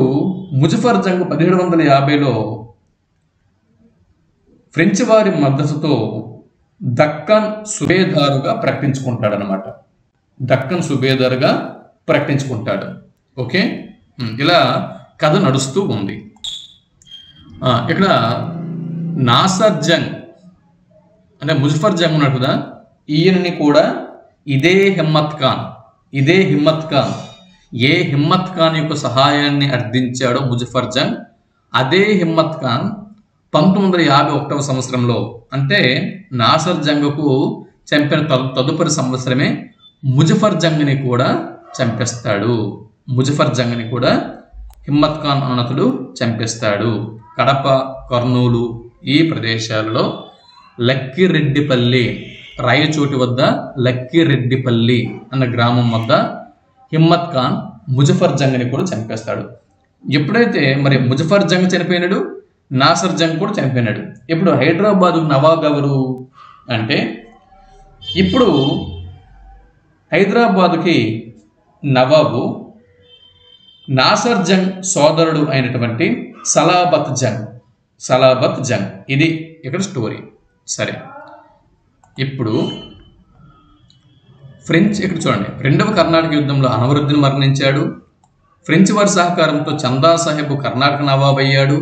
ముజఫర్ జంగ్ 1750లో ఫ్రెంచ్ వారి మద్దతుతో దక్కన్ సుబేదారుగా ప్రకటించుకుంటాడు. ఓకే, ఇలా కథ నడుస్తూ ఉంది. ఇక్కడ నాసర్ జంగ్ అంటే ముజఫర్ జంగ్ ఉన్నాడు కదా, ఈయనని కూడా ఇదే హిమ్మత్ ఖాన్ ఏ హిమ్మత్ ఖాన్ యొక్క సహాయాన్ని అర్థించాడో ముజఫర్ జంగ్, అదే హిమ్మత్ ఖాన్ 1951 సంవత్సరంలో అంటే నాసర్ జంగ్కు చంపిన తదుపరి సంవత్సరమే ముజఫర్ జంగ్ని కూడా చంపేస్తాడు. ముజఫర్ జంగ్ని కూడా హిమ్మత్ ఖాన్ అన్నతుడు చంపేస్తాడు. కడప, కర్నూలు ఈ ప్రదేశాలలో లక్కిరెడ్డిపల్లి, రాయచోటి వద్ద లక్కిరెడ్డిపల్లి అన్న గ్రామం వద్ద హిమ్మత్ ఖాన్ ముజఫర్ జంగ్ని కూడా చంపేస్తాడు. ఎప్పుడైతే మరి ముజఫర్ జంగ్ చనిపోయినాడు, నాసర్ జంగ్ కూడా చనిపోయినాడు. ఇప్పుడు హైదరాబాదు నవాబ్ ఎవరు అంటే, ఇప్పుడు హైదరాబాదుకి నవాబు నాసర్ జంగ్ సోదరుడు అయినటువంటి సలాబత్ జంగ్. ఇది ఇక్కడ స్టోరీ. సరే, ఇప్పుడు ఫ్రెంచ్ ఇక్కడ చూడండి, 2వ కర్ణాటక యుద్ధంలో అనవరుద్దీన్ మరణించాడు. ఫ్రెంచ్ వారి సహకారంతో చందా సాహెబ్ కర్ణాటక నవాబ్ అయ్యాడు.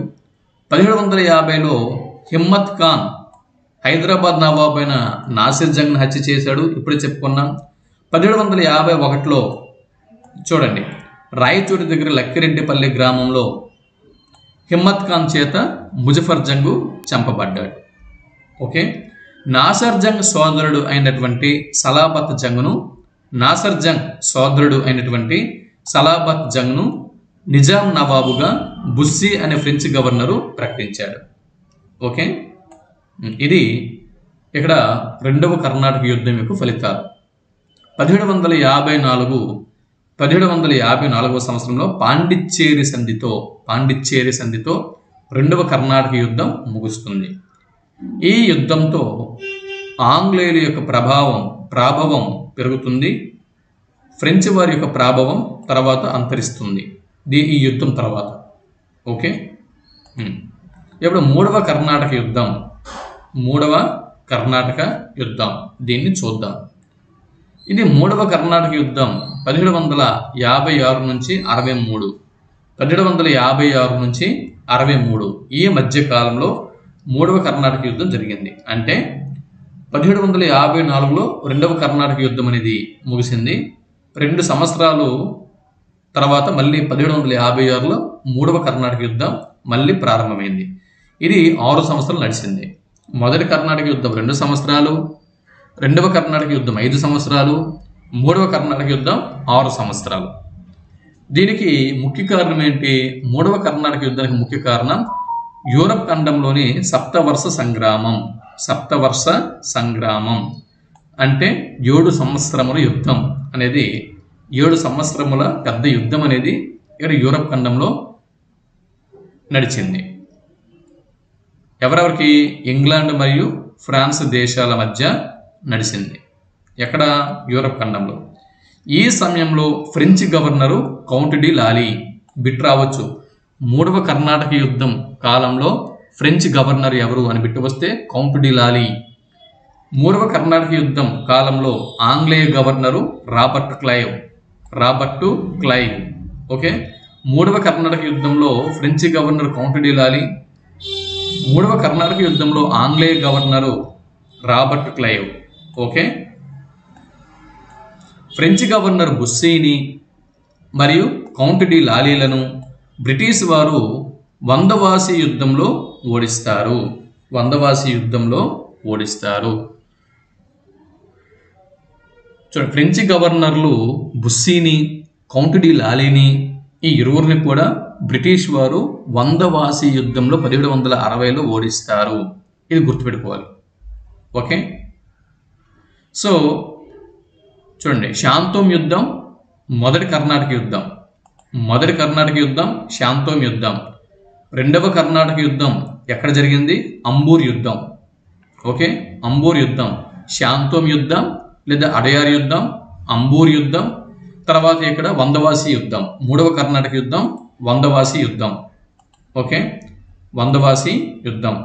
1750లో హిమ్మత్ ఖాన్ హైదరాబాద్ నవాబ్ అయిన నాసిర్ జంగ్ను హత్య చేశాడు. ఇప్పుడే చెప్పుకున్నాం. 1751లో చూడండి, రాయచోటి దగ్గర లక్కిరెడ్డిపల్లి గ్రామంలో హిమ్మత్ ఖాన్ చేత ముజఫర్ జంగ్ చంపబడ్డాడు. ఓకే, నాసర్ జంగ్ సోదరుడు అయినటువంటి సలాబత్ జంగ్ను నిజాం నవాబుగా బుస్సీ అనే ఫ్రెంచ్ గవర్నరు ప్రకటించాడు. ఓకే, ఇది ఇక్కడ 2వ కర్ణాటక యుద్ధం యొక్క ఫలితాలు. 1754 సంవత్సరంలో పాండిచ్చేరి సంధితో 2వ కర్ణాటక యుద్ధం ముగుస్తుంది. ఈ యుద్ధంతో ఆంగ్లేయుల యొక్క ప్రాభవం పెరుగుతుంది. ఫ్రెంచ్ వారి యొక్క ప్రాభవం తర్వాత అంతరిస్తుంది ఈ యుద్ధం తర్వాత. ఓకే, ఇప్పుడు 3వ కర్ణాటక యుద్ధం దీన్ని చూద్దాం. ఇది 3వ కర్ణాటక యుద్ధం 1756 నుంచి 63, 1756 నుంచి 63 ఈ మధ్య కాలంలో 3వ కర్ణాటక యుద్ధం జరిగింది. అంటే 1754లో 2వ కర్ణాటక యుద్ధం అనేది ముగిసింది. 2 సంవత్సరాలు తర్వాత మళ్ళీ 1756లో 3వ కర్ణాటక యుద్ధం మళ్ళీ ప్రారంభమైంది. ఇది 6 సంవత్సరాలు నడిచింది. మొదటి కర్ణాటక యుద్ధం 2 సంవత్సరాలు, 2వ కర్ణాటక యుద్ధం 5 సంవత్సరాలు, 3వ కర్ణాటక యుద్ధం 6 సంవత్సరాలు. దీనికి ముఖ్య కారణం ఏంటి? 3వ కర్ణాటక యుద్ధానికి ముఖ్య కారణం యూరప్ ఖండంలోని సప్తవర్ష సంగ్రామం అంటే 7 సంవత్సరముల యుద్ధం అనేది, 7 సంవత్సరముల పెద్ద యుద్ధం అనేది ఇక్కడ యూరప్ ఖండంలో నడిచింది. ఎవరెవరికి? ఇంగ్లాండ్ మరియు ఫ్రాన్స్ దేశాల మధ్య నడిచింది. ఎక్కడ? యూరప్ ఖండంలో. ఈ సమయంలో French governor Count de Lally బిట్ రావచ్చు. 3వ కర్ణాటక యుద్ధం కాలంలో ఫ్రెంచ్ గవర్నర్ ఎవరు అని బిట్టు వస్తే కౌంట్ డి లాలీ. 3వ కర్ణాటక యుద్ధం కాలంలో ఆంగ్లేయ గవర్నరు రాబర్ట్ క్లైవ్. ఓకే, 3వ కర్ణాటక యుద్ధంలో ఫ్రెంచ్ గవర్నర్ కౌంట్ డి లాలీ, 3వ కర్ణాటక యుద్ధంలో ఆంగ్లేయ governor Robert Clive. Okay, French governor బుస్సీని మరియు కౌంట్ డి లాలీలను బ్రిటిష్ వారు వందవాసి యుద్ధంలో ఓడిస్తారు. చూడండి, ఫ్రెంచ్ గవర్నర్లు బుస్సీని, కౌంట్ డి లాలీని ఈ ఇరువురిని కూడా బ్రిటిష్ వారు వందవాసి యుద్ధంలో 1760లో ఓడిస్తారు. ఇది గుర్తుపెట్టుకోవాలి. ఓకే, సో చూడండి, శాంతోమ్ యుద్ధం మొదటి కర్ణాటక యుద్ధం శాంతోమ్ యుద్ధం. 2వ కర్ణాటక యుద్ధం ఎక్కడ జరిగింది? అంబూర్ యుద్ధం. ఓకే, అంబూర్ యుద్ధం, శాంతోమ్ యుద్ధం లేదా అడయార్ యుద్ధం, అంబూర్ యుద్ధం. తర్వాత ఇక్కడ వందవాసి యుద్ధం, 3వ కర్ణాటక యుద్ధం వందవాసి యుద్ధం. ఓకే, వందవాసి యుద్ధం.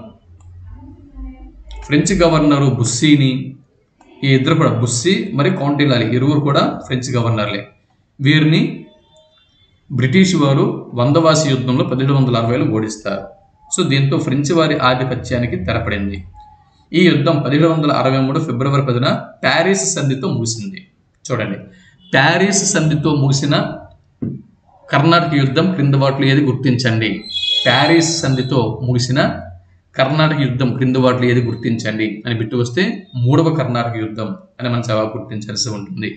ఫ్రెంచ్ గవర్నరు బుస్సీని, ఈ ఇద్దరు కూడా బుస్సీ మరియు కౌంట్ డి లాలీ ఇరువురు కూడా ఫ్రెంచ్ గవర్నర్లే. వీరిని బ్రిటిష్ వారు వందవాసి యుద్ధంలో 1760లో ఓడిస్తారు. సో దీంతో ఫ్రెంచ్ వారి ఆధిపత్యానికి తెరపడింది. ఈ యుద్ధం 1763 ఫిబ్రవరి 10న ప్యారిస్ సంధితో ముగిసింది. చూడండి, ప్యారిస్ సంధితో ముగిసిన కర్ణాటక యుద్ధం క్రింద వాటిలో ఏది గుర్తించండి. ప్యారిస్ సంధితో ముగిసిన కర్ణాటక యుద్ధం క్రింద వాటిలో ఏది గుర్తించండి అని బిట్టు వస్తే 3వ కర్ణాటక యుద్ధం అని మన జవాబు గుర్తించాల్సి ఉంటుంది.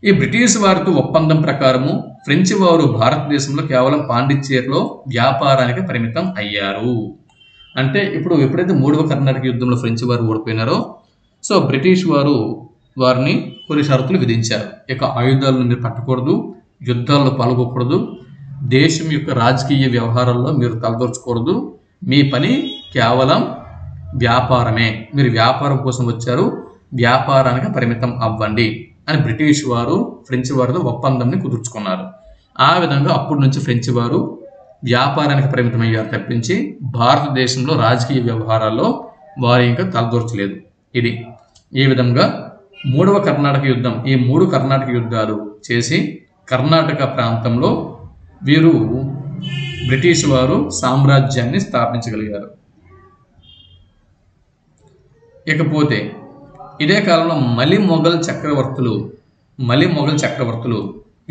ఈ బ్రిటిష్ వారితో ఒప్పందం ప్రకారము ఫ్రెంచ్ వారు భారతదేశంలో కేవలం పాండిచ్చేరిలో వ్యాపారానికి పరిమితం అయ్యారు. అంటే ఇప్పుడు ఎప్పుడైతే 3వ కర్ణాటక యుద్ధంలో ఫ్రెంచ్ వారు ఓడిపోయినారో సో బ్రిటిష్ వారు వారిని కొన్ని షరతులు విధించారు. ఇక ఆయుధాలను మీరు పట్టకూడదు, యుద్ధాల్లో పాల్గొకూడదు, దేశం యొక్క రాజకీయ వ్యవహారాల్లో మీరు తలదొరచకూడదు, మీ పని కేవలం వ్యాపారమే, మీరు వ్యాపారం కోసం వచ్చారు, వ్యాపారానికి పరిమితం అవ్వండి అని బ్రిటిష్ వారు ఫ్రెంచ్ వారితో ఒప్పందంని కుదుర్చుకున్నారు. ఆ విధంగా అప్పటి నుంచి ఫ్రెంచ్ వారు వ్యాపారానికి పరిమితమయ్యారు తప్పించి భారతదేశంలో రాజకీయ వ్యవహారాల్లో వారు ఇంకా తలదూర్చలేదు. ఇది ఈ విధంగా 3వ కర్ణాటక యుద్ధం, ఈ 3 కర్ణాటక యుద్ధాలు చేసి కర్ణాటక ప్రాంతంలో వీరు బ్రిటిష్ వారు సామ్రాజ్యాన్ని స్థాపించగలిగారు. ఇకపోతే ఇదే కాలంలో మలి మొఘల్ చక్రవర్తులు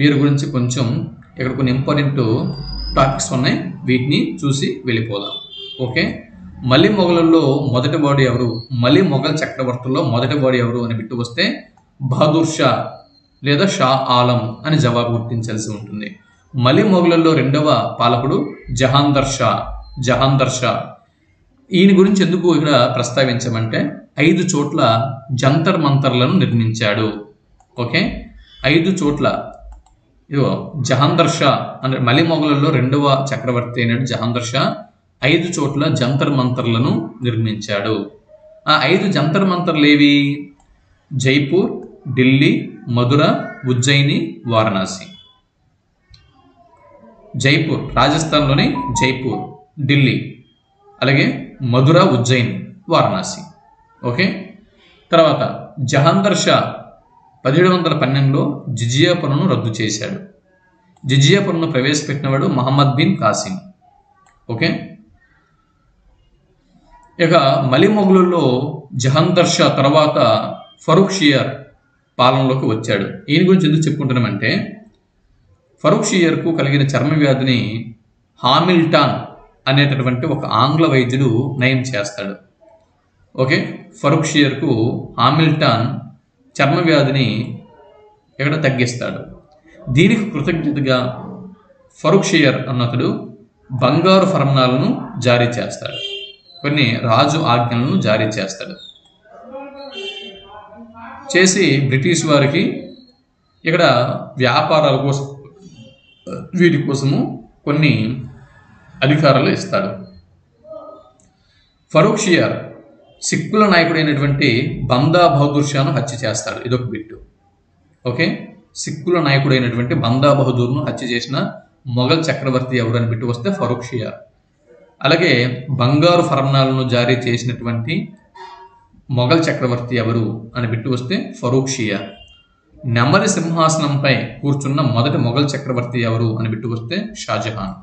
వీరి గురించి కొంచెం ఇక్కడ కొన్ని ఇంపార్టెంట్ టాపిక్స్ ఉన్నాయి, వీటిని చూసి వెళ్ళిపోదాం. ఓకే, మలి మొఘలుల్లో మొదటి వాడు ఎవరు, మలి మొఘల్ చక్రవర్తుల్లో మొదటి వాడు ఎవరు అని బిట్టు వస్తే బహదూర్ షా లేదా షా ఆలం అని జవాబు గుర్తించాల్సి ఉంటుంది. మలి మొఘలుల్లో 2వ పాలకుడు జహాందర్ షా. ఈయన గురించి ఎందుకు ఇక్కడ ప్రస్తావించామంటే 5 చోట్ల జంతర్ మంతర్లను నిర్మించాడు. ఓకే, 5 చోట్ల ఇదిగో జహాందర్ షా అంటే మలి మొఘలుల్లో 2వ చక్రవర్తి అయినడు జహాందర్ షా 5 చోట్ల జంతర్ మంతర్లను నిర్మించాడు. ఆ 5 జంతర్ మంతర్లు ఏవి? జైపూర్, ఢిల్లీ, మధుర, ఉజ్జయిని, వారణాసి. జైపూర్ రాజస్థాన్లోని జైపూర్, ఢిల్లీ, అలాగే మధుర, ఉజ్జయిని, వారణాసి. ఓకే, తర్వాత జహాందర్ షా 1712లో జిజియా పన్నును రద్దు చేశాడు. జిజియా పన్నును ప్రవేశపెట్టినవాడు మహమ్మద్ బిన్ కాసిం. ఓకే, ఇక మలి మొఘలుల్లో జహాందర్ షా తర్వాత ఫరూక్ షియర్ పాలనలోకి వచ్చాడు. ఈయన గురించి ఎందుకు చెప్పుకుంటున్నామంటే ఫరూక్ షియర్కు కలిగిన చర్మ వ్యాధిని హామిల్టాన్ అనేటటువంటి ఒక ఆంగ్ల వైద్యుడు నయం చేస్తాడు. ఓకే, ఫరూక్ షియర్కు హామిల్టాన్ చర్మ వ్యాధిని ఇక్కడ తగ్గిస్తాడు. దీనికి కృతజ్ఞతగా ఫరూక్ షియర్ అన్నతడు బంగారు ఫర్మానాలను జారీ చేస్తాడు, కొన్ని రాజు ఆజ్ఞలను జారీ చేస్తాడు. చేసి బ్రిటిష్ వారికి ఇక్కడ వ్యాపారాల కోసం వీటి కోసము కొన్ని అధికారాలు ఇస్తాడు. ఫరూక్ షియర్ సిక్కుల నాయకుడైనటువంటి బందా బహదూర్ షాను హత్య చేస్తాడు. ఇదొక బిట్టు. ఓకే, సిక్కుల నాయకుడైనటువంటి బందా బహదూర్ను హత్య చేసిన మొఘల్ చక్రవర్తి ఎవరు అని బిట్టు వస్తే ఫరూక్ షియర్. అలాగే బంగారు ఫర్మానాలను జారీ చేసినటువంటి మొఘల్ చక్రవర్తి ఎవరు అని బిట్టు వస్తే ఫరూక్ షియర్. నెమలి సింహాసనంపై కూర్చున్న మొదటి మొఘల్ చక్రవర్తి ఎవరు అని బిట్టు వస్తే షాజహాన్.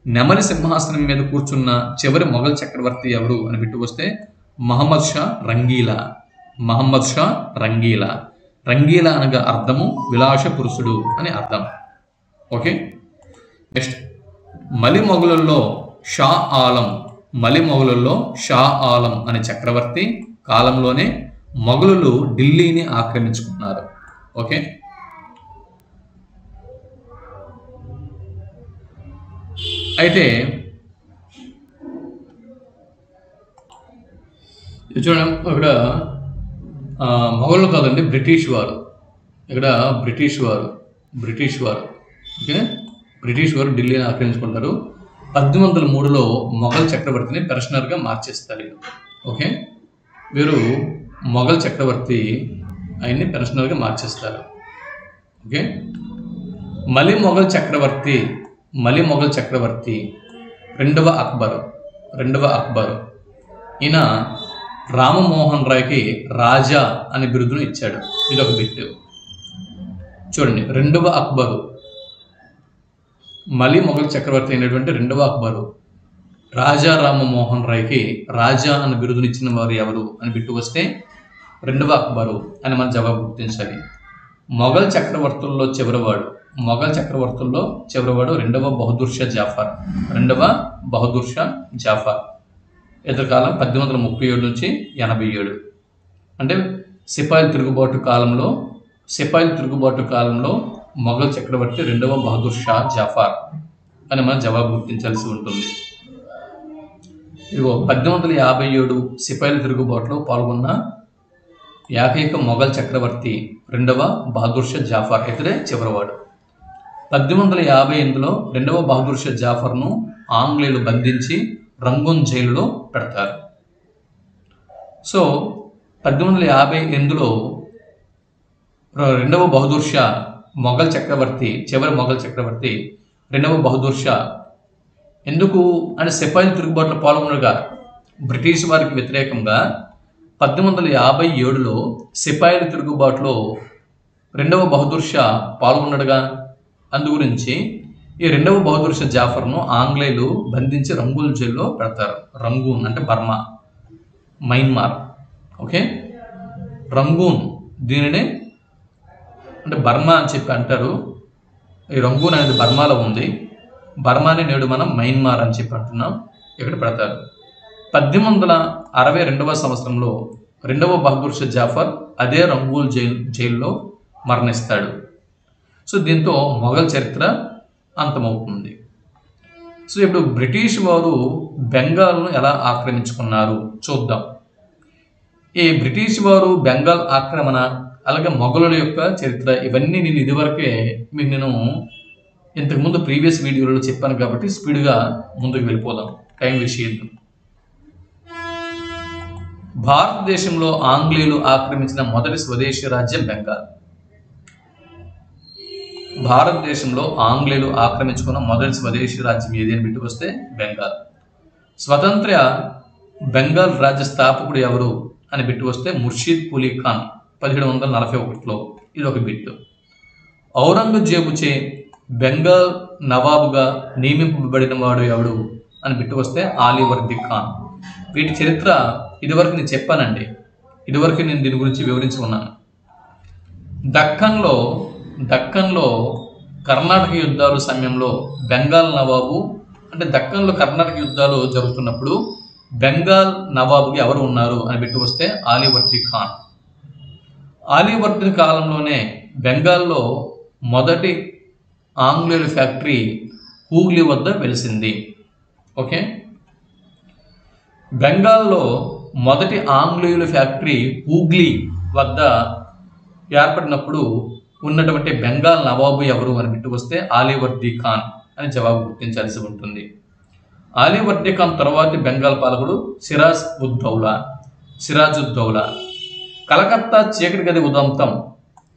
నెమలి సింహాసనం మీద కూర్చున్న చివరి మొఘల్ చక్రవర్తి ఎవరు అని బిట్టు వస్తే మహమ్మద్ షా రంగీలా. రంగీలా అనగా అర్థము విలాస పురుషుడు అని అర్థం. ఓకే, నెక్స్ట్ మలి మొఘలుల్లో షా ఆలం అనే చక్రవర్తి కాలంలోనే మొఘలులు ఢిల్లీని ఆక్రమించుకున్నారు. ఓకే, అయితే చూడండి ఇక్కడ మొఘలు కాదండి, బ్రిటిష్ వారు. ఇక్కడ బ్రిటిష్ వారు ఓకే, బ్రిటిష్ వారు ఢిల్లీని ఆక్రమించుకుంటారు. 1803లో మొఘల్ చక్రవర్తిని పెర్షనర్గా మార్చేస్తారు. ఓకే, వీరు మొఘల్ చక్రవర్తి ఆయన్ని పెర్షనర్గా మార్చేస్తారు. ఓకే, మలి మొఘల్ చక్రవర్తి రెండవ అక్బర్ ఈయన రామమోహన్ రాయ్కి రాజా అనే బిరుదును ఇచ్చాడు. ఇది ఒక బిట్టు. చూడండి, రెండవ మళ్ళీ మొఘల్ చక్రవర్తి అయినటువంటి రెండవ అక్బరు రాజా రామమోహన్ రాయ్కి రాజా అని బిరుదునిచ్చిన వారు ఎవరు అని బిట్టు వస్తే రెండవ అక్బరు అని మనం జవాబు గుర్తించాలి. మొఘల్ చక్రవర్తుల్లో చివరివాడు రెండవ బహదూర్ షా జాఫర్. ఎదురుకాలం 1837 నుంచి 87. అంటే సిపాయిల తిరుగుబాటు కాలంలో మొఘల్ చక్రవర్తి రెండవ బహదూర్ షా జాఫర్ అని మనం జవాబు గుర్తించాల్సి ఉంటుంది. ఇదిగో 1857 సిపాయిల తిరుగుబాటులో పాల్గొన్న ఏకైక మొఘల్ చక్రవర్తి రెండవ బహదూర్ షా జాఫర్, ఇతడే చివరివాడు. 1858లో రెండవ బహదూర్ షా జాఫర్ను ఆంగ్లేయులు బంధించి రంగూన్ జైలులో పెడతారు. సో 1858లో రెండవ బహదూర్ షా చివరి మొఘల్ చక్రవర్తి రెండవ బహదూర్ షా ఎందుకు అంటే సిపాయిల తిరుగుబాటులో పాల్గొనగా బ్రిటిష్ వారికి వ్యతిరేకంగా 1857లో సిపాయిల తిరుగుబాటులో రెండవ బహదూర్ షా పాల్గొన్నడుగా. అందుగురించి ఈ రెండవ బహదూర్ షా జాఫర్ను ఆంగ్లేయులు బంధించి రంగూన్ జైల్లో పెడతారు. రంగూన్ అంటే బర్మా, మయన్మార్. ఓకే, రంగూన్ దీనినే అంటే బర్మా అని చెప్పి అంటారు. ఈ రంగూన్ అనేది బర్మాలో ఉంది. బర్మాని నేడు మనం మయన్మార్ అని చెప్పి అంటున్నాం. ఇక్కడ పెడతారు. 1862వ సంవత్సరంలో రెండవ బహదూర్ షా జాఫర్ అదే రంగూన్ జైల్లో మరణిస్తాడు. సో దీంతో మొఘల్ చరిత్ర అంతమవుతుంది. సో ఇప్పుడు బ్రిటిష్ వారు బెంగాల్ను ఎలా ఆక్రమించుకున్నారు చూద్దాం. ఈ బ్రిటిష్ వారు బెంగాల్ ఆక్రమణ, అలాగే మొఘలుల యొక్క చరిత్ర, ఇవన్నీ నేను ఇంతకుముందు ప్రీవియస్ వీడియోలో చెప్పాను కాబట్టి స్పీడ్గా ముందుకు వెళ్ళిపోదాం, టైం విషయం. భారతదేశంలో ఆంగ్లేయులు ఆక్రమించిన మొదటి స్వదేశీ రాజ్యం బెంగాల్. భారతదేశంలో ఆంగ్లేయులు ఆక్రమించుకున్న మొదటి స్వదేశీ రాజ్యం ఏది అని బిట్టు వస్తే బెంగాల్. స్వతంత్ర బెంగాల్ రాజ్య స్థాపకుడు ఎవరు అని బిట్టు వస్తే ముర్షిద్ కులీ ఖాన్ 1741లో. ఇది ఒక బిట్టు. ఔరంగజేబుచే బెంగాల్ నవాబుగా నియమింపబడిన వాడు ఎవడు అని బిట్టు వస్తే ఆలీ వర్దీ ఖాన్. వీటి చరిత్ర ఇదివరకు నేను చెప్పానండి. ఇదివరకు నేను దీని గురించి వివరించి ఉన్నాను. దక్కన్లో కర్ణాటక యుద్ధాల సమయంలో బెంగాల్ నవాబు అంటే దక్కన్లో కర్ణాటక యుద్ధాలు జరుగుతున్నప్పుడు బెంగాల్ నవాబుకి ఎవరు ఉన్నారు అని బిట్టు వస్తే ఆలీ వర్దీ ఖాన్. ఆలీ వర్దీ కాలంలోనే బెంగాల్లో మొదటి ఆంగ్లేయుల ఫ్యాక్టరీ హూగ్లీ వద్ద వెలిసింది. ఓకే, బెంగాల్లో మొదటి ఆంగ్లేయుల ఫ్యాక్టరీ హూగ్లీ వద్ద ఏర్పడినప్పుడు ఉన్నటువంటి బెంగాల్ నవాబు ఎవరు అని బిట్టు వస్తే ఆలీ వర్దీ ఖాన్ అని జవాబు గుర్తించాల్సి ఉంటుంది. ఆలీ వర్దీ ఖాన్ తర్వాతి బెంగాల్ పాలకుడు సిరాజుద్దౌలా. కలకత్తా చీకటి గది ఉదంతం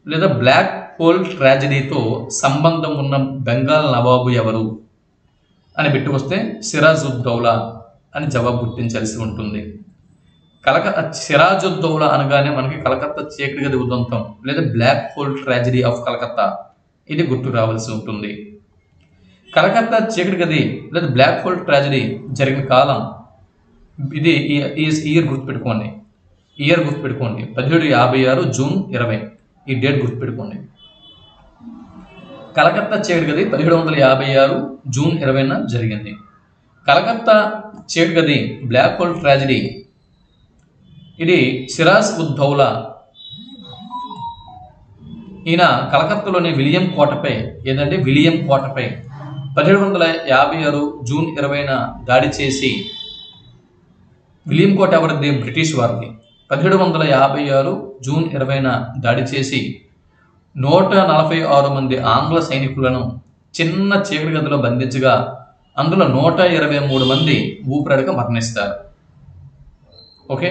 లేదా బ్లాక్ హోల్ ట్రాజడీతో సంబంధం ఉన్న బెంగాల్ నవాబు ఎవరు అని బిట్టు వస్తే సిరాజుద్దౌలా అని జవాబు గుర్తించాల్సి ఉంటుంది. సిరాజుద్దౌలా అనగానే మనకి కలకత్తా చీకటి గది ఉదంతం లేదా black hole tragedy of Calcutta ఇది గుర్తు రావాల్సి ఉంటుంది. కలకత్తా చీకటి గది లేదా బ్లాక్ హోల్ ట్రాజడీ జరిగిన కాలం ఇది ఇయర్ గుర్తుపెట్టుకోండి. 1756 జూన్ 20 ఈ డేట్ గుర్తుపెట్టుకోండి. కలకత్తా చీకటి గది 1756 జూన్ 20న జరిగింది. కలకత్తా చీకటి గది బ్లాక్ హోల్ ట్రాజడీ ఇది సిరాజుద్దౌలా ఈయన కలకత్తాలోని విలియం కోటపై 1756 జూన్ 20న దాడి చేసి, విలియం కోట ఎవరిది? బ్రిటిష్ వారిది. 1756 జూన్ 20న దాడి చేసి 146 మంది ఆంగ్ల సైనికులను చిన్న చీకటి గదిలో బంధించగా అందులో 123 మంది ఊపిరాడక మరణిస్తారు. ఓకే,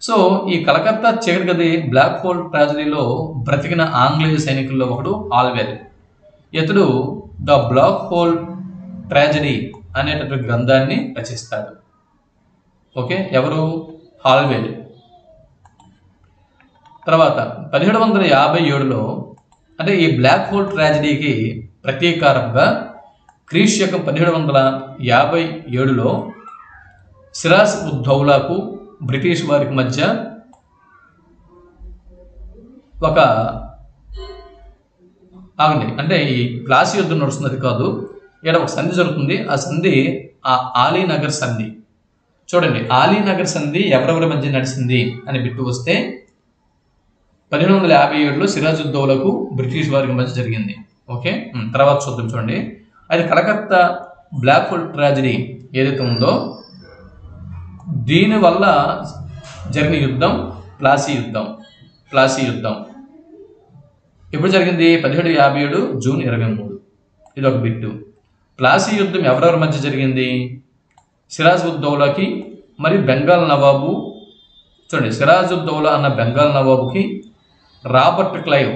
సో ఈ కలకత్తా చీకటి గది బ్లాక్ హోల్ ట్రాజడీలో బ్రతికిన ఆంగ్లేయ సైనికుల్లో ఒకడు హాల్వెల్. ఇతడు ద బ్లాక్ హోల్ ట్రాజడీ అనేటటువంటి గ్రంథాన్ని రచిస్తాడు. ఓకే, ఎవరు? హాల్వెల్. తర్వాత 1757లో అంటే ఈ బ్లాక్ హోల్ ట్రాజడీకి ప్రతీకారంగా క్రీస్తు శకం 1757లో సిరాజ్ ఉద్ దౌలాకు బ్రిటిష్ వారికి మధ్య ఒక అంటే ఈ ప్లాసీ యుద్ధం నడుస్తున్నది కాదు, ఇక్కడ ఒక సంధి జరుగుతుంది. ఆ సంధి ఆలీనగర్ సంధి. చూడండి, ఆలీనగర్ సంధి ఎవరెవరి మధ్య నడిచింది అని బిట్టు వస్తే 1757లో సిరాజ్ ఉద్ దౌలాకు బ్రిటిష్ వారికి మధ్య జరిగింది. ఓకే, తర్వాత చూద్దాం. చూడండి, అది కలకత్తా బ్లాక్ హోల్ ట్రాజడీ ఏదైతే ఉందో దీనివల్ల జరిగిన యుద్ధం ప్లాసీ యుద్ధం. ఎప్పుడు జరిగింది? 1757 జూన్ 23. ఇది ఒక బిట్టు. ప్లాసీ యుద్ధం ఎవరెవరి మధ్య జరిగింది? సిరాజ్ ఉద్ దౌలాకి మరియు బెంగాల్ నవాబు. చూడండి, సిరాజ్ ఉద్ దౌలా అన్న బెంగాల్ నవాబుకి, రాబర్ట్ క్లైవ్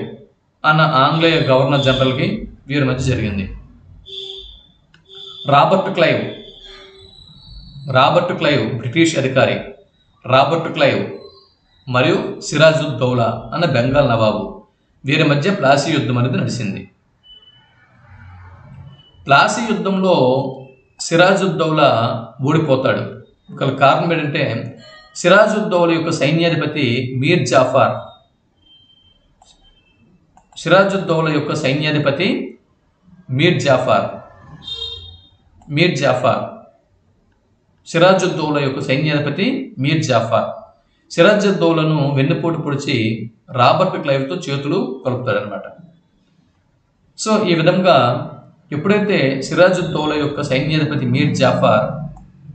అన్న ఆంగ్లేయ గవర్నర్ జనరల్కి వీరి మధ్య జరిగింది. రాబర్ట్ క్లైవ్ బ్రిటిష్ అధికారి, రాబర్ట్ క్లైవ్ మరియు సిరాజ్ ఉద్ దౌలా అన్న బెంగాల్ నవాబు వీరి మధ్య ప్లాసీ యుద్ధం అనేది నడిచింది. ప్లాసీ యుద్ధంలో సిరాజ్ ఉద్ దౌలా ఓడిపోతాడు. ఒక కారణం ఏంటంటే సిరాజ్ ఉద్ దౌలా యొక్క సైన్యాధిపతి మీర్ జాఫర్. సిరాజ్ ఉద్ దౌలా యొక్క సైన్యాధిపతి మీర్ జాఫర్. సిరాజ్ ఉద్ దౌలా యొక్క సైన్యాధిపతి మీర్ జాఫర్ సిరాజ్ ఉద్ దౌలాను వెన్నుపోటు పొడిచి రాబర్ట్ క్లైవ్తో చేతులు కలుపుతాడనమాట. సో ఈ విధంగా ఎప్పుడైతే సిరాజ్ ఉద్ దౌలా యొక్క సైన్యాధిపతి మీర్ జాఫర్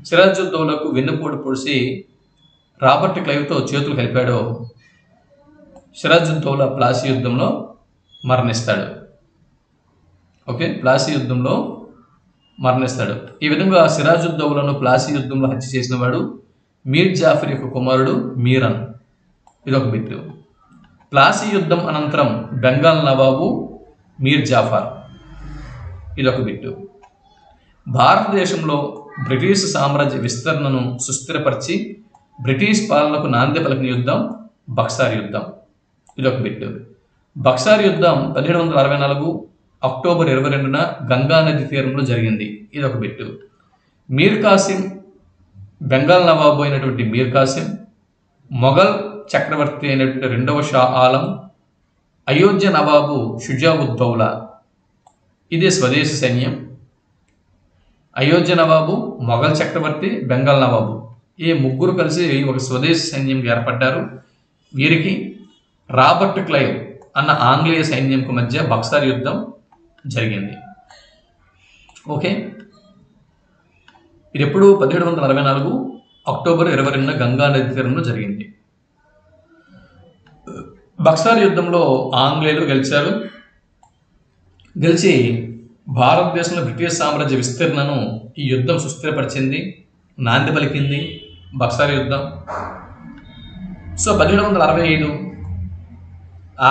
సిరాజ్ ఉద్ దౌలాకు వెన్నుపోటు పొడిచి రాబర్ట్ క్లైవ్తో చేతులు కలిపాడో సిరాజ్ ఉద్ దౌలా ప్లాసీ యుద్ధంలో మరణిస్తాడు. ఓకే, ప్లాసీ యుద్ధంలో మరణిస్తాడు. ఈ విధంగా సిరాజ్ ఉద్ దౌలాను ప్లాసీ యుద్ధంలో హత్య చేసిన వాడు మీర్ జాఫర్ యొక్క కుమారుడు మీరన్. ఇదొక బిట్టు. ప్లాసీ యుద్ధం అనంతరం బెంగాల్ నవాబు మీర్ జాఫర్. ఇదొక బిట్టు. భారతదేశంలో బ్రిటిష్ సామ్రాజ్య విస్తరణను సుస్థిరపరిచి బ్రిటిష్ పాలనకు నాంది పలికిన యుద్ధం బక్సార్ యుద్ధం. ఇదొక బిట్టు. బక్సార్ యుద్ధం 1764 అక్టోబర్ 22న గంగా నది తీరంలో జరిగింది. ఇదొక బిట్టు. మీర్ కాసిం, బెంగాల్ నవాబు అయినటువంటి మీర్ కాసిం, మొఘల్ చక్రవర్తి అయినటువంటి 2వ షా ఆలం, అయోధ్య నవాబు షుజా ఉద్ దౌలా, ఇదే స్వదేశీ సైన్యం. అయోధ్య నవాబు, మొఘల్ చక్రవర్తి, బెంగాల్ నవాబు ఈ ముగ్గురు కలిసి ఒక స్వదేశీ సైన్యంగా ఏర్పడ్డారు. వీరికి రాబర్ట్ క్లైవ్ అన్న ఆంగ్లేయ సైన్యంకు మధ్య బక్సార్ యుద్ధం జరిగింది. ఓకే, ఇది ఎప్పుడు 1764 అక్టోబర్ 22న గంగా నది తీరంలో జరిగింది. బక్సార్ యుద్ధంలో ఆంగ్లేయులు గెలిచారు. గెలిచి భారతదేశంలో బ్రిటిష్ సామ్రాజ్య విస్తరణను ఈ యుద్ధం సుస్థిరపరిచింది, నాంది పలికింది బక్సార్ యుద్ధం. సో 1765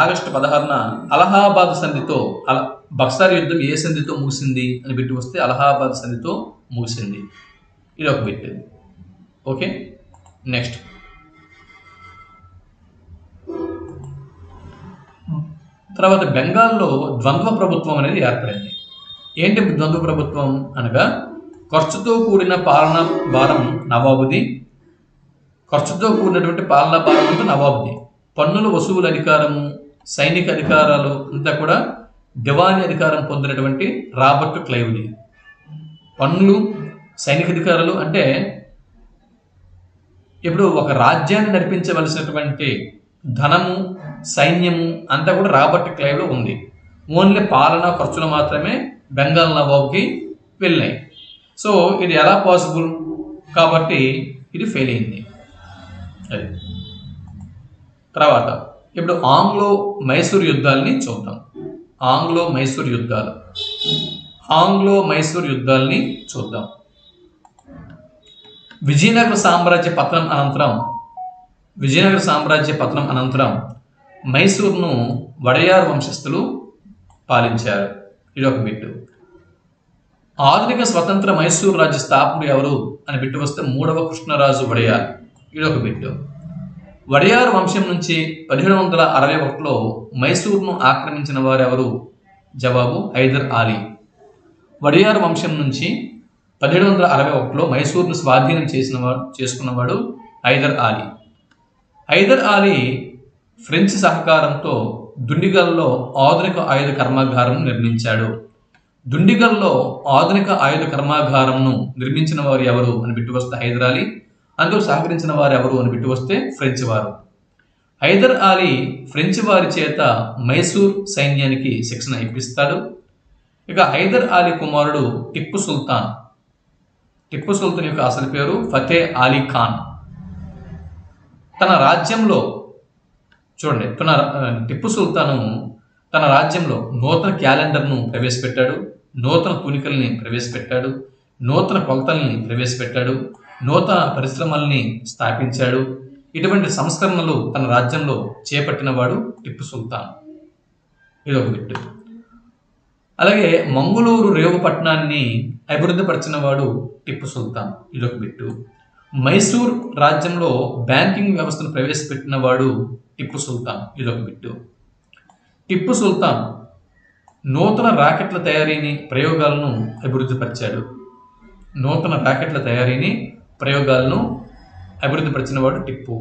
ఆగస్టు 16న అలహాబాద్ సంధితో బక్సార్ యుద్ధం ఏ సంధితో ముగిసింది అని బిట్టు వస్తే అలహాబాద్ సంధితో ముగిసింది. ఇది ఒక బిట్. ఓకే, నెక్స్ట్ తర్వాత బెంగాల్లో ద్వంద్వ ప్రభుత్వం అనేది ఏర్పడింది. ఏంటి ద్వంద్వ ప్రభుత్వం అనగా ఖర్చుతో కూడిన పాలనా భారం నవాబుది, ఖర్చుతో కూడినటువంటి పాలనా భారం అంతా నవాబుది. పన్నుల వసూలు అధికారము, సైనిక అధికారాలు అంతా కూడా దివానీ అధికారం పొందినటువంటి రాబర్ట్ క్లైవ్ది. పన్నులు, సైనిక అధికారాలు అంటే ఇప్పుడు ఒక రాజ్యాన్ని నడిపించవలసినటువంటి ధనము, సైన్యము అంతా కూడా రాబర్ట్ క్లైవ్లో ఉంది. ఓన్లీ పాలన ఖర్చులు మాత్రమే బెంగాల్ నవాబ్కి వెళ్ళినాయి. సో ఇది ఎలా పాసిబుల్? కాబట్టి ఇది ఫెయిల్ అయింది. అది తర్వాత ఇప్పుడు ఆంగ్లో మైసూర్ యుద్ధాలని చూద్దాం. ఆంగ్లో మైసూర్ యుద్ధాలని చూద్దాం. విజయనగర సామ్రాజ్య పతనం అనంతరం మైసూర్ను వడయార్ వంశస్థులు పాలించారు. ఇది ఒక బిట్టు. ఆధునిక స్వతంత్ర మైసూర్ రాజ్య స్థాపకుడు ఎవరు అని బిట్టు వస్తే 3వ కృష్ణరాజు వడయార్. ఇది ఒక బిట్టు. వడయార్ వంశం నుంచి 1761లో మైసూర్ను ఆక్రమించిన వారు ఎవరు? జవాబు హైదర్ అలీ. వడియార్ వంశం నుంచి 1761లో మైసూర్ను స్వాధీనం చేసుకున్నవాడు హైదర్ అలీ. హైదర్ అలీ ఫ్రెంచ్ సహకారంతో దుండిగల్లో ఆధునిక ఆయుధ కర్మాగారం నిర్మించాడు. దుండిగల్లో ఆధునిక ఆయుధ కర్మాగారంను నిర్మించిన వారు ఎవరు అని బిట్టు వస్తే హైదర్ అలీ, అందులో సహకరించిన వారు ఎవరు అని బిట్టు వస్తే ఫ్రెంచ్ వారు. హైదర్ అలీ ఫ్రెంచ్ వారి చేత మైసూర్ సైన్యానికి శిక్షణ ఇప్పిస్తాడు. ఇక హైదర్ అలీ కుమారుడు టిప్పు సుల్తాన్. టిప్పు సుల్తాన్ యొక్క అసలు పేరు ఫతే అలీ ఖాన్. తన రాజ్యంలో చూడండి, టిప్పు సుల్తాను తన రాజ్యంలో నూతన క్యాలెండర్ను ప్రవేశపెట్టాడు, నూతన తూనికల్ని ప్రవేశపెట్టాడు, నూతన కొలతల్ని ప్రవేశపెట్టాడు, నూతన పరిశ్రమల్ని స్థాపించాడు. ఇటువంటి సంస్కరణలు తన రాజ్యంలో చేపట్టినవాడు టిప్పు సుల్తాన్. ఇదొక బిట్టు. అలాగే మంగుళూరు రేవుపట్నాన్ని అభివృద్ధి పరిచిన వాడు టిప్పు సుల్తాన్. ఇదొక బిట్టు. మైసూర్ రాజ్యంలో బ్యాంకింగ్ వ్యవస్థను ప్రవేశపెట్టిన వాడు టిప్పు సుల్తాన్. ఇదొక బిట్టు. టిప్పు సుల్తాన్ నూతన రాకెట్ల తయారీని ప్రయోగాలను అభివృద్ధి పరిచాడు. నూతన రాకెట్ల తయారీని ప్రయోగాలను అభివృద్ధి పరిచిన వాడు టిప్పు.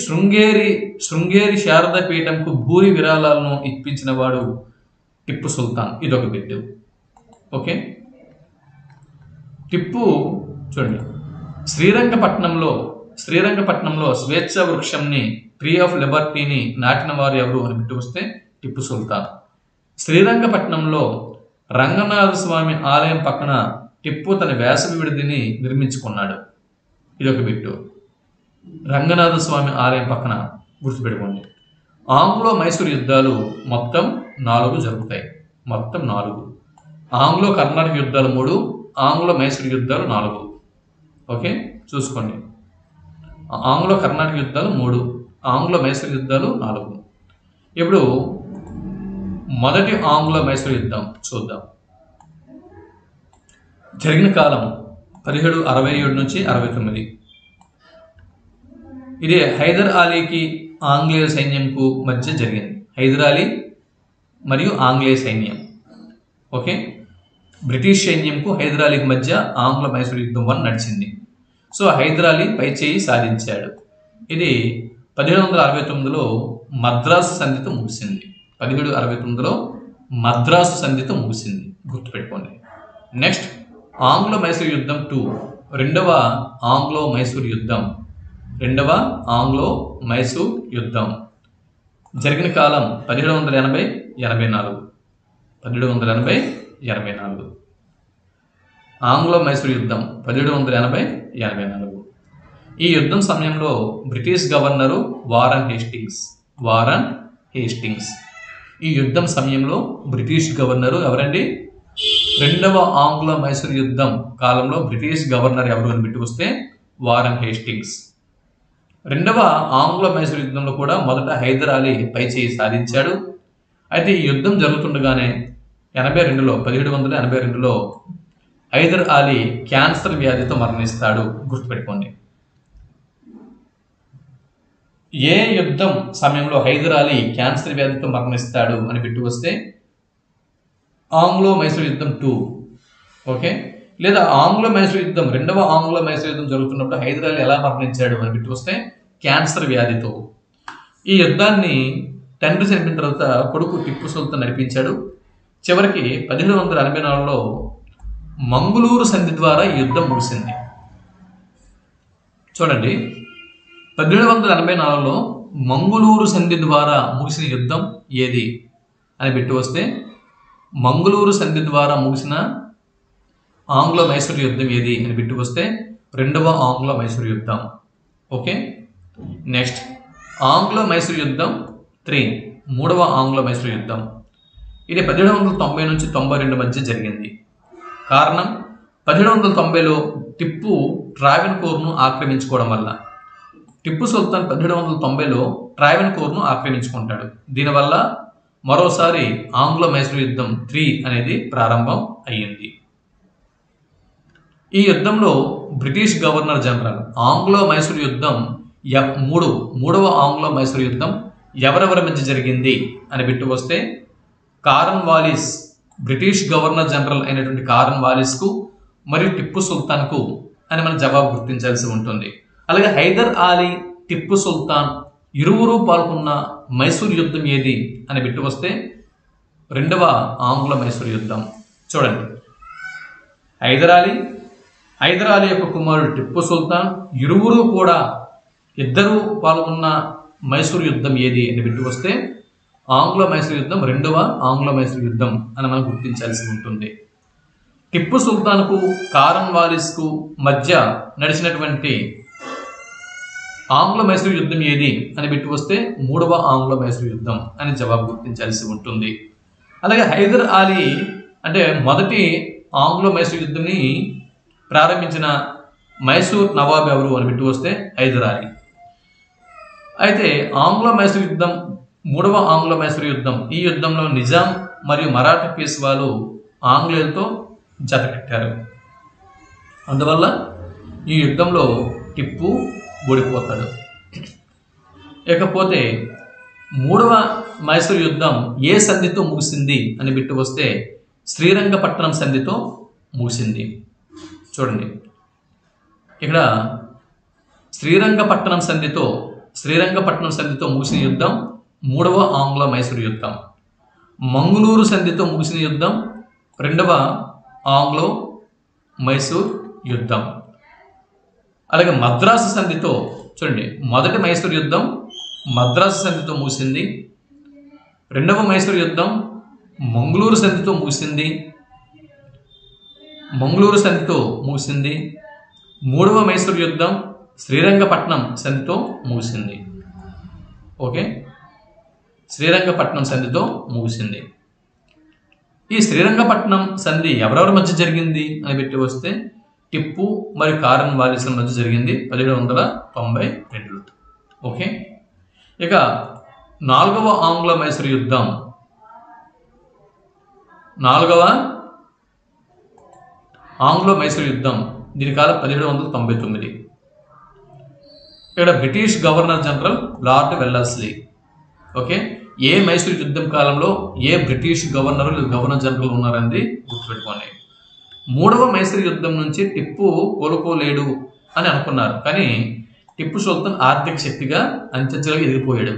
శృంగేరి శారదా పీఠంకు భూరి విరాళాలను ఇప్పించిన వాడు టిప్పు సుల్తాన్. ఇదొక బిట్టు. ఓకే, టిప్పు చూడండి, శ్రీరంగపట్నంలో స్వేచ్ఛ వృక్షంని, ట్రీ ఆఫ్ లిబర్టీని నాటిన వారు ఎవరు అని బిట్టు వస్తే టిప్పు సుల్తాన్. శ్రీరంగపట్నంలో రంగనాథ స్వామి ఆలయం పక్కన టిప్పు తన వేసవి విడిదిని నిర్మించుకున్నాడు. ఇదొక బిట్టు. రంగనాథ స్వామి ఆలయం పక్కన గుర్తుపెట్టుకోండి. ఆంగ్లో మైసూర్ యుద్ధాలు మొత్తం 4 జరుగుతాయి. మొత్తం 4. ఆంగ్లో కర్ణాటక యుద్ధాలు 3, ఆంగ్లో మైసూర్ యుద్ధాలు 4. ఓకే, చూసుకోండి. ఆంగ్లో కర్ణాటక యుద్ధాలు 3, ఆంగ్లో మైసూర్ యుద్ధాలు 4. ఇప్పుడు మొదటి ఆంగ్లో మైసూర్ యుద్ధం చూద్దాం. జరిగిన కాలం 1767 నుంచి 69. ఇది హైదర్ అలీకి ఆంగ్లేయ సైన్యంకు మధ్య జరిగింది. హైదర్ అలీ మరియు ఆంగ్లేయ సైన్యం. ఓకే, బ్రిటిష్ సైన్యంకు హైదర్ అలీకి మధ్య ఆంగ్ల మైసూర్ యుద్ధం 1 నడిచింది. సో హైదర్ అలీ పై చేయి సాధించాడు. ఇది 1769లో మద్రాసు సంధితో ముగిసింది. 1769లో మద్రాసు సంధితో ముగిసింది, గుర్తుపెట్టుకోండి. నెక్స్ట్ ఆంగ్లో మైసూర్ యుద్ధం 2, రెండవ ఆంగ్లో మైసూర్ యుద్ధం. జరిగిన కాలం 1780-84. 1780-84 ఆంగ్లో మైసూర్ యుద్ధం 1780-84. ఈ యుద్ధం సమయంలో బ్రిటిష్ గవర్నరు వారన్ హేస్టింగ్స్. ఈ యుద్ధం సమయంలో బ్రిటిష్ గవర్నరు ఎవరండి? రెండవ ఆంగ్లో మైసూర్ యుద్ధం కాలంలో బ్రిటిష్ గవర్నర్ ఎవరు అని బిట్టు వస్తే వారన్ హేస్టింగ్స్. రెండవ ఆంగ్లో మైసూర్ యుద్ధంలో కూడా మొదట హైదర్ అలీ పై చేయి సాధించాడు. అయితే ఈ యుద్ధం జరుగుతుండగానే 1782లో హైదర్ అలీ క్యాన్సర్ వ్యాధితో మరణిస్తాడు, గుర్తుపెట్టుకోండి. ఏ యుద్ధం సమయంలో హైదర్ అలీ క్యాన్సర్ వ్యాధితో మరణిస్తాడు అని బిట్టు వస్తే ఆంగ్లో మైసూర్ యుద్ధం 2. ఓకే, లేదా ఆంగ్లో మైసూర్ యుద్ధం, రెండవ ఆంగ్లో మైసూర్ యుద్ధం జరుగుతున్నప్పుడు హైదర్ అలీ ఎలా మరణించాడు అని బిట్టు వస్తే క్యాన్సర్ వ్యాధితో. ఈ యుద్ధాన్ని తండ్రి చనిపోయిన తర్వాత కొడుకు టిప్పు సుల్తాన్ నడిపించాడు. చివరికి 1784లో మంగుళూరు సంధి ద్వారా ఈ యుద్ధం ముగిసింది. చూడండి, 1784లో మంగుళూరు సంధి ద్వారా ముగిసిన యుద్ధం ఏది అని బిట్టు వస్తే మంగుళూరు సంధి ద్వారా ముగిసిన ఆంగ్లో మైసూర్ యుద్ధం ఏది అని బిట్టు వస్తే రెండవ ఆంగ్లో మైసూర్ యుద్ధం. ఓకే, నెక్స్ట్ ఆంగ్లో మైసూర్ యుద్ధం 3, మూడవ ఆంగ్లో మైసూర్ యుద్ధం. ఇది 1790 నుంచి 92 మధ్య జరిగింది. కారణం 1790లో టిప్పు ట్రావెన్కోర్ను ఆక్రమించుకోవడం వల్ల. టిప్పు సుల్తాన్ 1790లో ట్రావెన్కోర్ను ఆక్రమించుకుంటాడు. దీనివల్ల మరోసారి ఆంగ్లో మైసూర్ యుద్ధం 3 అనేది ప్రారంభం అయ్యింది. ఈ యుద్ధంలో British governor general Anglo Mysore యుద్ధం మూడవ ఆంగ్లో మైసూర్ యుద్ధం ఎవరెవరి మధ్య జరిగింది అని బిట్టు వస్తే బ్రిటిష్ గవర్నర్ జనరల్ అయినటువంటి కార్న్ వాలిస్కు మరియు టిప్పు సుల్తాన్కు అని మనం జవాబు గుర్తించాల్సి ఉంటుంది. అలాగే హైదర్ అలీ, టిప్పు సుల్తాన్ ఇరువురు పాల్గొన్న మైసూర్ యుద్ధం ఏది అని బిట్టు వస్తే రెండవ ఆంగ్ల మైసూర్ యుద్ధం. చూడండి, హైదర్ అలీ యొక్క కుమారుడు టిప్పు సుల్తాన్ ఇరువురు కూడా ఇద్దరు పాల్గొన్న మైసూర్ యుద్ధం ఏది అని బిట్టు వస్తే ఆంగ్ల మైసూర్ యుద్ధం రెండవ ఆంగ్ల మైసూర్ యుద్ధం అని మనం గుర్తించాల్సి ఉంటుంది. టిప్పు సుల్తాన్కు కార్న్ వాలిస్కు మధ్య నడిచినటువంటి ఆంగ్ల మైసూర్ యుద్ధం ఏది అని బిట్టు వస్తే మూడవ ఆంగ్ల మైసూర్ యుద్ధం అని జవాబు గుర్తించాల్సి ఉంటుంది. అలాగే హైదర్ అలీ అంటే మొదటి ఆంగ్ల మైసూర్ యుద్ధంని ప్రారంభించిన మైసూర్ నవాబ్ ఎవరు అని బిట్టు వస్తే హైదర్ అలీ. అయితే ఆంగ్ల మైసూర్ యుద్ధం మూడవ ఆంగ్ల మైసూర్ యుద్ధం, ఈ యుద్ధంలో నిజాం మరియు మరాఠా పేష్వాలు ఆంగ్లేయులతో జతకట్టారు. అందువల్ల ఈ యుద్ధంలో టిప్పు ఓడిపోతాడు. ఇకపోతే మూడవ మైసూర్ యుద్ధం ఏ సంధితో ముగిసింది అని బిట్టు వస్తే శ్రీరంగపట్నం సంధితో ముగిసింది. చూడండి, ఇక్కడ శ్రీరంగపట్నం సంధితో ముగిసిన యుద్ధం మూడవ ఆంగ్ల మైసూర్ యుద్ధం. మంగుళూరు సంధితో ముగిసిన యుద్ధం రెండవ ఆంగ్లో మైసూర్ యుద్ధం. అలాగే మద్రాసు సంధితో చూడండి, మొదటి మైసూర్ యుద్ధం మద్రాసు సంధితో ముగిసింది, రెండవ మైసూర్ యుద్ధం మంగుళూరు సంధితో ముగిసింది, మూడవ మైసూర్ యుద్ధం శ్రీరంగపట్నం సంధితో ముగిసింది. ఓకే, శ్రీరంగపట్నం సంధితో ముగిసింది. ఈ శ్రీరంగపట్నం సంధి ఎవరెవరి మధ్య జరిగింది అని పెట్టి వస్తే టిప్పు మరియు కార్న్ వాలిస్ల మధ్య జరిగింది 1792. ఓకే, ఇక నాలుగవ ఆంగ్ల మైసూర్ యుద్ధం, దీని కాలం 1799. ఇక్కడ British governor general Lord Wellesley. Okay, ఏ మైసూర్ యుద్ధం కాలంలో ఏ బ్రిటిష్ గవర్నర్ జనరల్ ఉన్నారని గుర్తుపెట్టుకోండి. మూడవ మైసూర్ యుద్ధం నుంచి టిప్పు కోలుకోలేడు అని అనుకున్నారు, కానీ టిప్పు సుల్తాన్ ఆర్థిక శక్తిగా అంచెంచెలుగా ఎదిగిపోయాడు.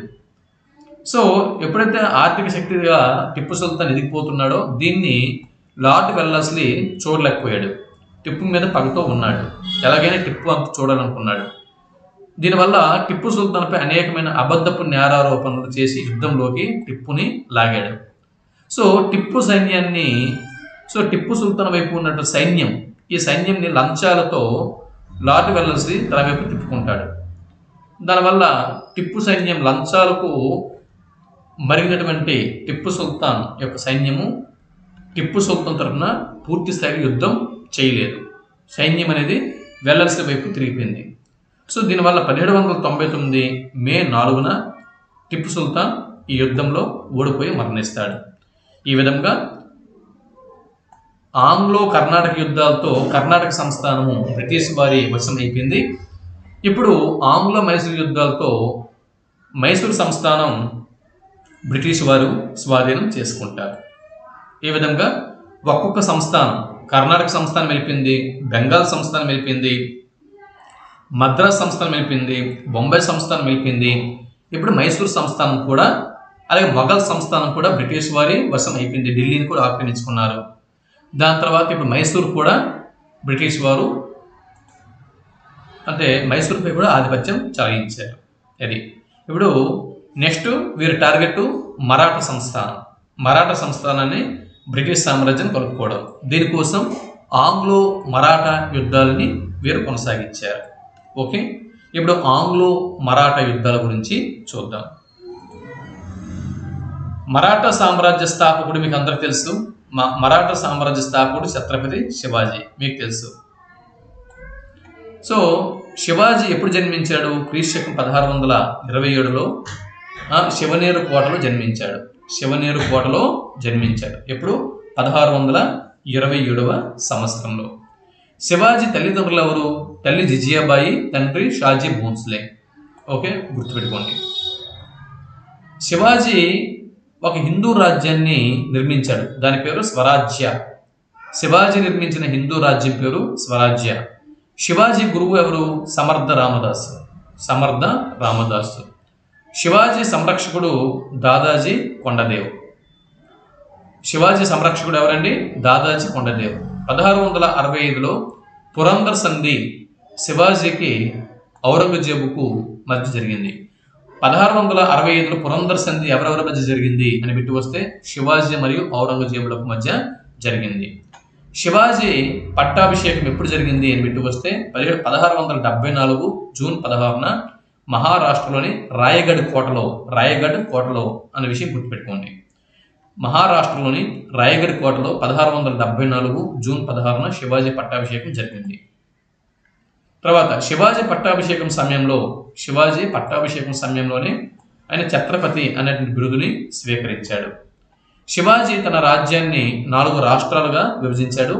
సో ఎప్పుడైతే ఆర్థిక శక్తిగా టిప్పు సుల్తాన్ ఎదిగిపోతున్నాడో దీన్ని లార్డ్ వెల్లస్లీ చూడలేకపోయాడు. టిప్పు మీద పగతో ఉన్నాడు, ఎలాగైనా టిప్పు అంత చూడాలనుకున్నాడు. దీనివల్ల టిప్పు సుల్తాన్పై అనేకమైన అబద్ధపు నేరారోపణలు చేసి యుద్ధంలోకి టిప్పుని లాగాడు. సో టిప్పు సుల్తాన్ వైపు ఉన్నట్టు ఈ సైన్యంని లంచాలతో లార్డ్ వెల్లస్లీ తన వైపు తిప్పుకుంటాడు. దానివల్ల టిప్పు సైన్యం లంచాలకు మరిగినటువంటి టిప్పు సుల్తాన్ యొక్క సైన్యము టిప్పు సుల్తాన్ తరఫున పూర్తి స్థాయి యుద్ధం చేయలేదు. సైన్యం అనేది వెల్లస్లీ వైపు తిరిగిపోయింది. సో దీనివల్ల 1799 మే 4న టిప్పు సుల్తాన్ ఈ యుద్ధంలో ఓడిపోయి మరణిస్తాడు. ఈ విధంగా ఆంగ్లో కర్ణాటక యుద్ధాలతో కర్ణాటక సంస్థానము బ్రిటిష్ వారి వశం అయిపోయింది. ఇప్పుడు ఆంగ్ల మైసూర్ యుద్ధాలతో మైసూర్ సంస్థానం బ్రిటిష్ వారు స్వాధీనం చేసుకుంటారు. ఈ విధంగా ఒక్కొక్క సంస్థానం, కర్ణాటక సంస్థానం వెళ్ళిపోయింది, బెంగాల్ సంస్థానం వెళ్ళిపోయింది, మద్రాస్ సంస్థానం వెళ్ళిపోయింది, బొంబాయి సంస్థానం వెళ్ళిపోయింది. ఇప్పుడు మైసూర్ సంస్థానం కూడా, అలాగే మొఘల్ సంస్థానం కూడా బ్రిటిష్ వారి వశం అయిపోయింది. ఢిల్లీని కూడా ఆక్రమించుకున్నారు. దాని తర్వాత ఇప్పుడు మైసూర్ కూడా బ్రిటిష్ వారు అంటే మైసూర్పై కూడా ఆధిపత్యం చెలాయించారు. అది ఇప్పుడు నెక్స్ట్ వీరి టార్గెట్ మరాఠా సంస్థానాన్ని బ్రిటిష్ సామ్రాజ్యం కలుపుకోవడం. దీనికోసం ఆంగ్లో మరాఠా యుద్ధాలని వీరు కొనసాగించారు. ఓకే, ఇప్పుడు ఆంగ్లో మరాఠా యుద్ధాల గురించి చూద్దాం. మరాఠా సామ్రాజ్య స్థాపకుడు మీకు అందరికి తెలుసు. మరాఠా సామ్రాజ్య స్థాపకుడు ఛత్రపతి శివాజీ మీకు తెలుసు. సో శివాజీ ఎప్పుడు జన్మించాడు? క్రీస్తు 1627లో శివనేరు కోటలో జన్మించాడు. ఎప్పుడు? 1627వ సంవత్సరంలో. శివాజీ తల్లిదండ్రులు ఎవరు? తల్లి జిజియాబాయి, తండ్రి షాజీ భోన్స్లే. ఓకే, గుర్తుపెట్టుకోండి. శివాజీ ఒక హిందూ రాజ్యాన్ని నిర్మించాడు. దాని పేరు స్వరాజ్య. శివాజీ నిర్మించిన హిందూ రాజ్యం పేరు స్వరాజ్య. శివాజీ గురువు ఎవరు? సమర్థ రామదాసు. సమర్థ రామదాసు. శివాజీ సంరక్షకుడు దాదాజీ కొండదేవ్. శివాజీ సంరక్షకుడు ఎవరండి? దాదాజీ కొండదేవ్. 1665లో పురందర్ సంధి శివాజీకి ఔరంగజేబుకు మధ్య జరిగింది. 1665లో పురందర్ సంధి ఎవరెవరి మధ్య జరిగింది అని బిట్టు వస్తే శివాజీ మరియు ఔరంగజేబులకు మధ్య జరిగింది. శివాజీ పట్టాభిషేకం ఎప్పుడు జరిగింది అని బిట్టు వస్తే 1674 జూన్ 16న మహారాష్ట్రలోని రాయగఢ్ కోటలో అనే విషయం గుర్తుపెట్టుకోండి. మహారాష్ట్రలోని రాయగఢ్ కోటలో 1674 జూన్ 16న శివాజీ పట్టాభిషేకం జరిగింది. తర్వాత శివాజీ పట్టాభిషేకం సమయంలోనే ఆయన ఛత్రపతి అనే బిరుదుని స్వీకరించాడు. శివాజీ తన రాజ్యాన్ని 4 రాష్ట్రాలుగా విభజించాడు.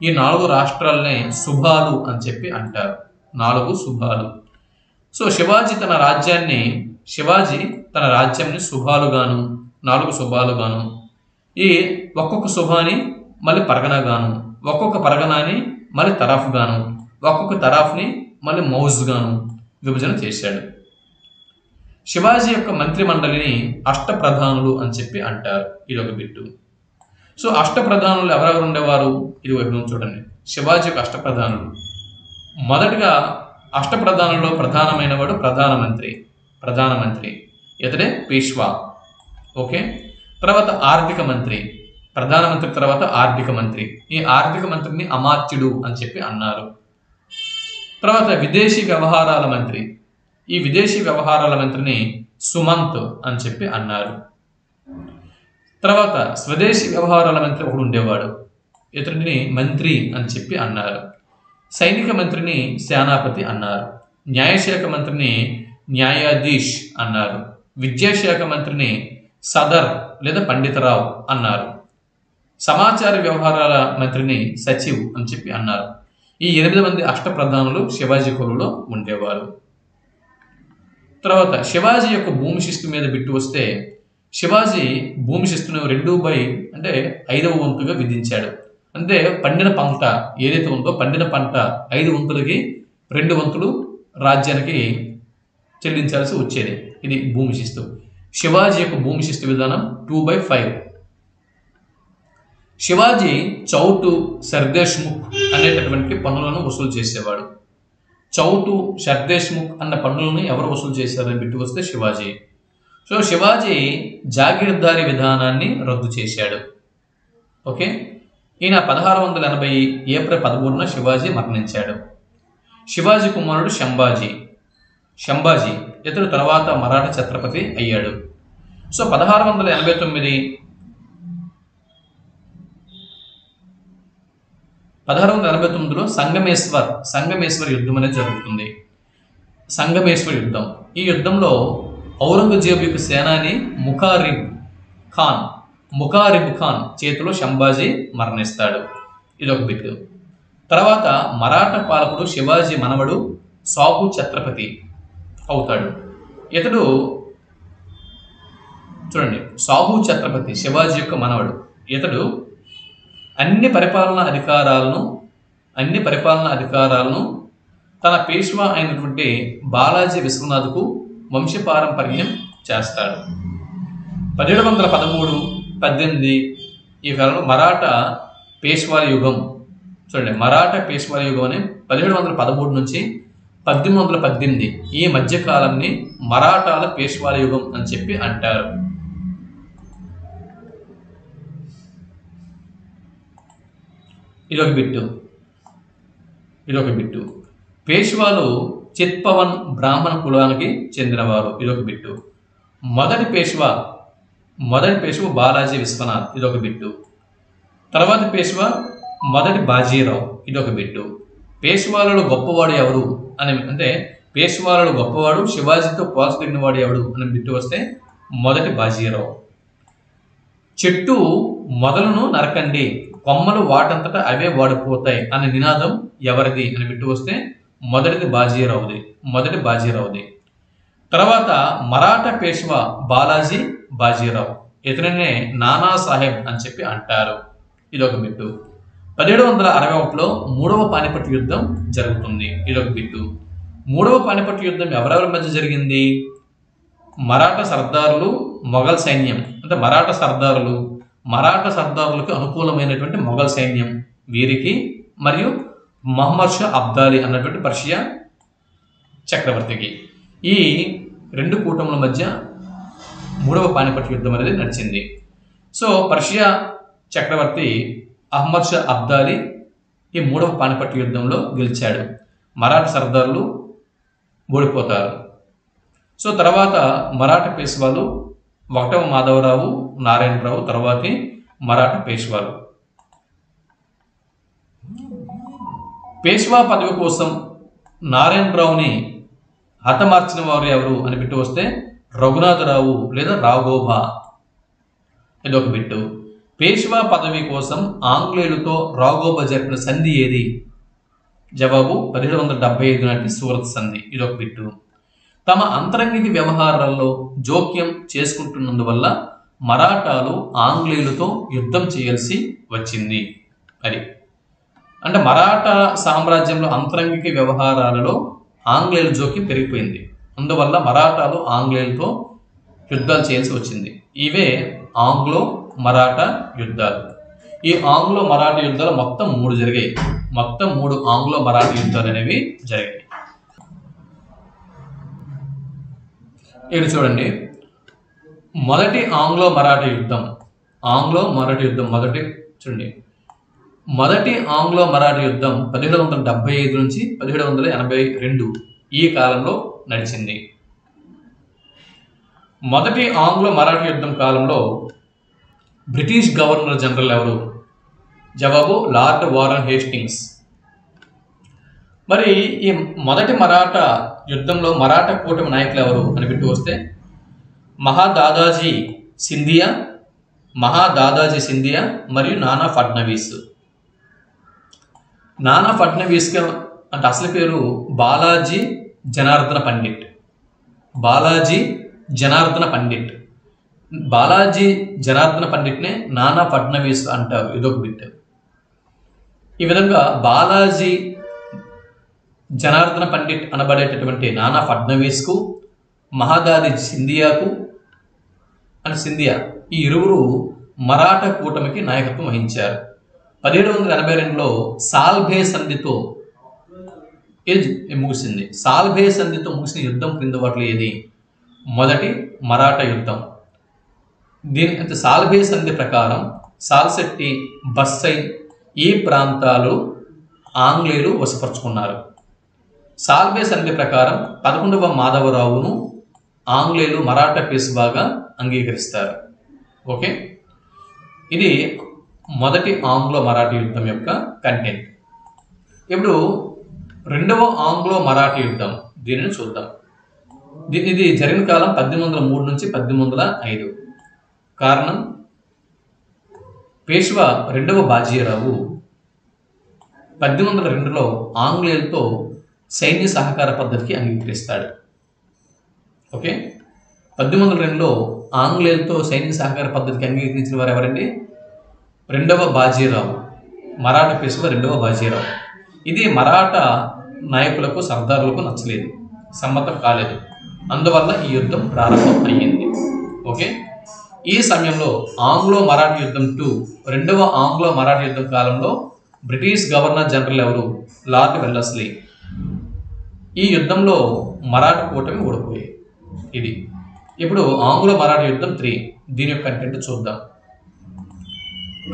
ఈ 4 రాష్ట్రాలనే సుభాలు అని చెప్పి అంటారు. 4 సుభాలు. సో శివాజీ తన రాజ్యాన్ని సుభాలుగాను, 4 సుభాలుగాను, ఈ ఒక్కొక్క సుభాని మళ్ళీ పరగనగాను, ఒక్కొక్క పరగనాని మళ్ళీ తరాఫ్ గాను, ఒక్కొక్క తరాఫ్ని మళ్ళీ మౌజ్ గాను విభజన చేశాడు. శివాజీ యొక్క మంత్రిమండలిని అష్టప్రధానులు అని చెప్పి అంటారు. ఇది ఒక బిట్టు. సో అష్టప్రధానులు ఎవరెవరు ఉండేవారు? ఇది వైపు చూడండి. శివాజీ యొక్క అష్టప్రధానులు. మొదటగా అష్టప్రధానుల్లో ప్రధానమైన వాడు ప్రధానమంత్రి. ఇతడే పేష్వా. ఓకే. తర్వాత ఆర్థిక మంత్రి. ప్రధానమంత్రి తర్వాత ఆర్థిక మంత్రి. ఈ ఆర్థిక మంత్రిని అమాత్యుడు అని చెప్పి అన్నారు. తర్వాత విదేశీ వ్యవహారాల మంత్రి. ఈ విదేశీ వ్యవహారాల మంత్రిని సుమంత్ అని చెప్పి అన్నారు. తర్వాత స్వదేశీ వ్యవహారాల మంత్రి ఒకడు ఉండేవాడు. ఇతడిని మంత్రి అని చెప్పి అన్నారు. సైనిక మంత్రిని సేనాపతి అన్నారు. న్యాయశాఖ మంత్రిని న్యాయాధీష్ అన్నారు. విద్యాశాఖ మంత్రిని సదర్ లేదా పండితరావు అన్నారు. సమాచార వ్యవహారాల మంత్రిని సచివ్ అని చెప్పి అన్నారు. ఈ 8 మంది అష్టప్రధానులు శివాజీ కులంలో ఉండేవారు. తర్వాత శివాజీ యొక్క భూమి శిస్తు మీద బిట్టు వస్తే శివాజీ భూమి శిస్తును 2/5వ వంతుగా విధించాడు. అంటే పండిన పంట ఏదైతే ఉందో పండిన పంట 5 వంతులకి 2 వంతులు రాజ్యానికి చెల్లించాల్సి వచ్చేది. ఇది భూమి శిస్తు. శివాజీ యొక్క భూమి శిస్తు విధానం 2/5. శివాజీ చౌటు, సర్దేశ్ముఖ్ అనేటటువంటి పన్నులను వసూలు చేసేవాడు. చౌటు, సర్దేశ్ముఖ్ అన్న పన్నులను ఎవరు వసూలు చేశారని బిట్టు వస్తే శివాజీ. సో శివాజీ జాగీర్దారీ విధానాన్ని రద్దు చేశాడు. ఓకే. ఈయన 1680 ఏప్రిల్ 13న శివాజీ మరణించాడు. శివాజీ కుమారుడు శంభాజీ ఇతడు తర్వాత మరాఠా ఛత్రపతి అయ్యాడు. సో 1689లో సంగమేశ్వర్ యుద్ధం అనేది జరుగుతుంది. సంగమేశ్వర్ యుద్ధం. ఈ యుద్ధంలో ఔరంగజేబు యొక్క సేనాని ముఖారిబ్ ఖాన్ చేతిలో శంభాజీ మరణిస్తాడు. ఇదొక బిట్టు. తర్వాత మరాఠా పాలకుడు శివాజీ మనవడు సాహు ఛత్రపతి అవుతాడు. ఇతడు చూడండి, సాహు ఛత్రపతి శివాజీ యొక్క మనవడు. ఇతడు అన్ని పరిపాలనా అధికారాలను తన పేష్వా అయినటువంటి బాలాజీ విశ్వనాథ్కు వంశపారంపర్యం చేస్తాడు. 1713-18 ఈ కాలంలో మరాఠా పేష్వాల యుగం అని 1713 నుంచి 1818 ఈ మధ్యకాలాన్ని మరాఠాల పేష్వాల యుగం అని చెప్పి అంటారు. ఇదొక బిట్టు. పేష్వాలు చిత్పవన్ బ్రాహ్మణ కులానికి చెందినవారు. ఇదొక బిట్టు. మొదటి పేష్వా బాలాజీ విశ్వనాథ్. ఇదొక బిట్టు. తర్వాత పేష్వా మొదటి బాజీరావు. ఇదొక బిట్టు. పేష్వాలలో గొప్పవాడు ఎవరు అంటే పేష్వాలలో గొప్పవాడు శివాజీతో పోల్చదగిన వాడు ఎవడు అని బిట్టు వస్తే మొదటి బాజీరావు. చెట్టు మొదలను నరకండి, కొమ్మలు వాటంతటా అవే వాడిపోతాయి అనే నినాదం ఎవరిది అని బిట్టు వస్తే మొదటి బాజీరావుది. తర్వాత మరాఠా పేష్వా బాలాజీ బాజీరావు. ఇతనినే నానా సాహెబ్ అని చెప్పి అంటారు. ఇదొక బిట్టు. 1761లో మూడవ పానిపట్ యుద్ధం జరుగుతుంది. ఇదొక బిట్టు. మూడవ పానిపట్ యుద్ధం ఎవరెవరి మధ్య జరిగింది? మరాఠా సర్దారులు, మొఘల్ సైన్యం. అంటే మరాఠా సర్దారులకు అనుకూలమైనటువంటి మొఘల్ సైన్యం వీరికి, మరియు మహమ్మద్ షా అబ్దాలి అన్నటువంటి పర్షియా చక్రవర్తికి. ఈ రెండు కూటముల మధ్య మూడవ పానిపట్ యుద్ధం అనేది నడిచింది. సో పర్షియా చక్రవర్తి అహ్మద్ షా అబ్దాలి ఈ మూడవ పానిపట్ యుద్ధంలో గెలిచాడు. మరాఠా సర్దార్లు ఓడిపోతారు. సో తర్వాత మరాఠా పేష్వాలు 1వ మాధవరావు, నారాయణరావు తర్వాతి మరాఠా పేష్వాలు. పేష్వా పదవి కోసం నారాయణరావుని హతమార్చిన వారు ఎవరు అని బిట్టు వస్తే రఘునాథరావు లేదా రాఘోబా. ఇదొక బిట్టు. పేష్వా పదవి కోసం ఆంగ్లేయులతో రాఘోబా జరిపిన సంధి ఏది? జవాబు 1775 నాటి సూరత్ సంధి. ఇదొక బిట్టు. తమ అంతరంగిక వ్యవహారాల్లో జోక్యం చేసుకుంటున్నందువల్ల మరాఠాలు ఆంగ్లేయులతో యుద్ధం చేయాల్సి వచ్చింది. అది అంటే మరాఠా సామ్రాజ్యంలో అంతరంగిక వ్యవహారాలలో ఆంగ్లేయుల జోక్యం పెరిగిపోయింది. అందువల్ల మరాఠాలు ఆంగ్లేయులతో యుద్ధాలు చేయాల్సి వచ్చింది. ఇవే ఆంగ్లో మరాఠా యుద్ధాలు. ఈ ఆంగ్లో మరాఠా యుద్ధాలు మొత్తం 3 జరిగాయి. మొత్తం 3 ఆంగ్లో మరాఠా యుద్ధాలు అనేవి జరిగాయి. ఇక్కడ చూడండి, మొదటి ఆంగ్లో మరాఠా యుద్ధం. మొదటి ఆంగ్లో మరాఠా యుద్ధం 1775 నుంచి 1782 ఈ కాలంలో నడిచింది. మొదటి ఆంగ్లో మరాఠా యుద్ధం కాలంలో బ్రిటిష్ గవర్నర్ జనరల్ ఎవరు? జవాబు లార్డ్ వారన్ హేస్టింగ్స్. మరి ఈ మొదటి మరాఠా యుద్ధంలో మరాఠా కూటమి నాయకులు ఎవరు అని బిట్టు వస్తే మహాదాదాజీ సింధియా మరియు నానా ఫడ్నవీస్. నానా ఫడ్నవీస్ అంటే అసలు పేరు బాలాజీ జనార్దన పండిట్. బాలాజీ జనార్దన పండిట్నే నానా ఫడ్నవీస్ అంటారు. ఇదొక బిట్. ఈ విధంగా బాలాజీ జనార్దన పండిట్ అనబడేటటువంటి నానా ఫడ్నవీస్కు, మహాదాది సింధియా ఈ ఇరువురు మరాఠా కూటమికి నాయకత్వం వహించారు. 1782లో సాల్భే సంధితో ముగిసింది. సాల్భే సంధితో ముగిసిన యుద్ధం క్రింద వాటిలో ఏది? మొదటి మరాఠా యుద్ధం. దీని సాల్భే సంధి ప్రకారం సాల్సెట్టి, బస్సై ఈ ప్రాంతాలు ఆంగ్లేయులు వశపరుచుకున్నారు. సాల్భే సంధి ప్రకారం 11వ మాధవరావును ఆంగ్లేయులు మరాఠా పేష్వాగా అంగీకరిస్తారు. ఓకే, ఇది మొదటి ఆంగ్లో మరాఠా యుద్ధం యొక్క కంటెంట్. ఇప్పుడు రెండవ ఆంగ్లో మరాఠా యుద్ధం, దీనిని చూద్దాం. ఇది జరిగిన కాలం 1803 నుంచి 1805. కారణం పేష్వా 2వ బాజీరావు 1802లో ఆంగ్లేయులతో సైన్య సహకార పద్ధతికి అంగీకరిస్తాడు. ఓకే, 1802లో ఆంగ్లేయులతో సైన్య సహకార పద్ధతికి అంగీకరించిన వారు ఎవరండి? 2వ బాజీరావు, మరాఠా పేష్వా 2వ బాజీరావు. ఇది మరాఠా నాయకులకు, సర్దారులకు నచ్చలేదు, సమ్మతం కాలేదు. అందువల్ల ఈ యుద్ధం ప్రారంభం అయ్యింది. ఓకే, ఈ సమయంలో ఆంగ్లో మరాఠా యుద్ధం 2, 2వ ఆంగ్లో మరాఠా యుద్ధం కాలంలో బ్రిటిష్ గవర్నర్ జనరల్ ఎవరు? Lord Wellesley. ఈ యుద్ధంలో మరాఠా కూటమి ఓడిపోయాయి. ఇది ఇప్పుడు ఆంగ్లో మరాఠా యుద్ధం 3, దీని యొక్క కంటెంట్ చూద్దాం.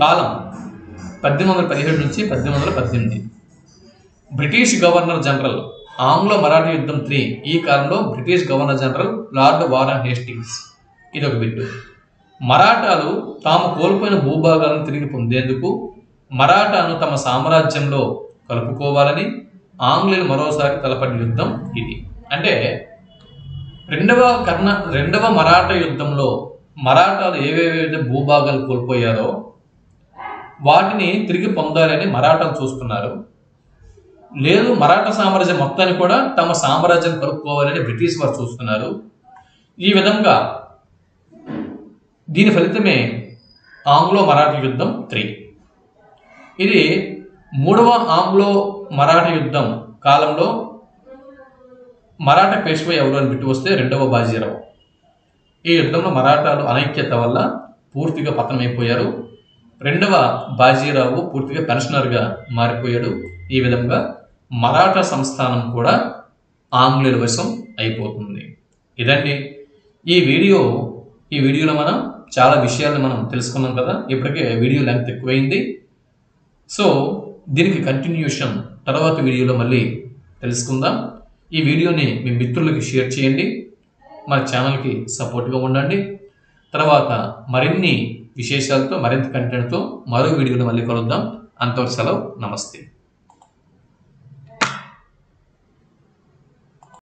కాలం 1817 నుంచి 1818. British governor general Anglo Maratha యుద్ధం 3 ఈ కాలంలో British governor general lord Warren Hastings. ఇదొక బిట్టు. మరాఠాలు తాము కోల్పోయిన భూభాగాలను తిరిగి పొందేందుకు మరాఠాను తమ సామ్రాజ్యంలో కలుపుకోవాలని ఆంగ్లేయులు మరోసారి తలపడిన యుద్ధం ఇది. అంటే రెండవ మరాఠా యుద్ధంలో మరాఠాలు ఏవేవైతే భూభాగాలు కోల్పోయారో వాటిని తిరిగి పొందాలని మరాఠాలు చూస్తున్నారు. లేదు, మరాఠా సామ్రాజ్యం మొత్తాన్ని కూడా తమ సామ్రాజ్యం కలుపుకోవాలని బ్రిటిష్ వారు చూస్తున్నారు. ఈ విధంగా దీని ఫలితమే ఆంగ్లో మరాఠా యుద్ధం 3. ఇది మూడవ ఆంగ్లో మరాఠా యుద్ధం కాలంలో మరాఠా పేష్వా ఎవరు అని బిట్టు వస్తే రెండవ బాజీరావు. ఈ యుద్ధంలో మరాఠాలు అనైక్యత వల్ల పూర్తిగా పతనమైపోయారు. రెండవ బాజీరావు పూర్తిగా పెన్షనర్గా మారిపోయాడు. ఈ విధంగా మరాఠా సంస్థానం కూడా ఆంగ్లేయుల వశం అయిపోతుంది. ఇదండి ఈ వీడియోలో మనం చాలా విషయాలను మనం తెలుసుకున్నాం కదా. ఇప్పటికే వీడియో లెంగ్త్ ఎక్కువైంది. సో దీనికి కంటిన్యూషన్ తర్వాత వీడియోలో మళ్ళీ తెలుసుకుందాం. ఈ వీడియోని మీ మిత్రులకి షేర్ చేయండి. మన ఛానల్కి సపోర్ట్గా ఉండండి. తర్వాత మరిన్ని విశేషాలతో మరింత కంటెంట్తో మరో వీడియోలో మళ్ళీ కలుద్దాం. అంతవరకు సెలవు. నమస్తే.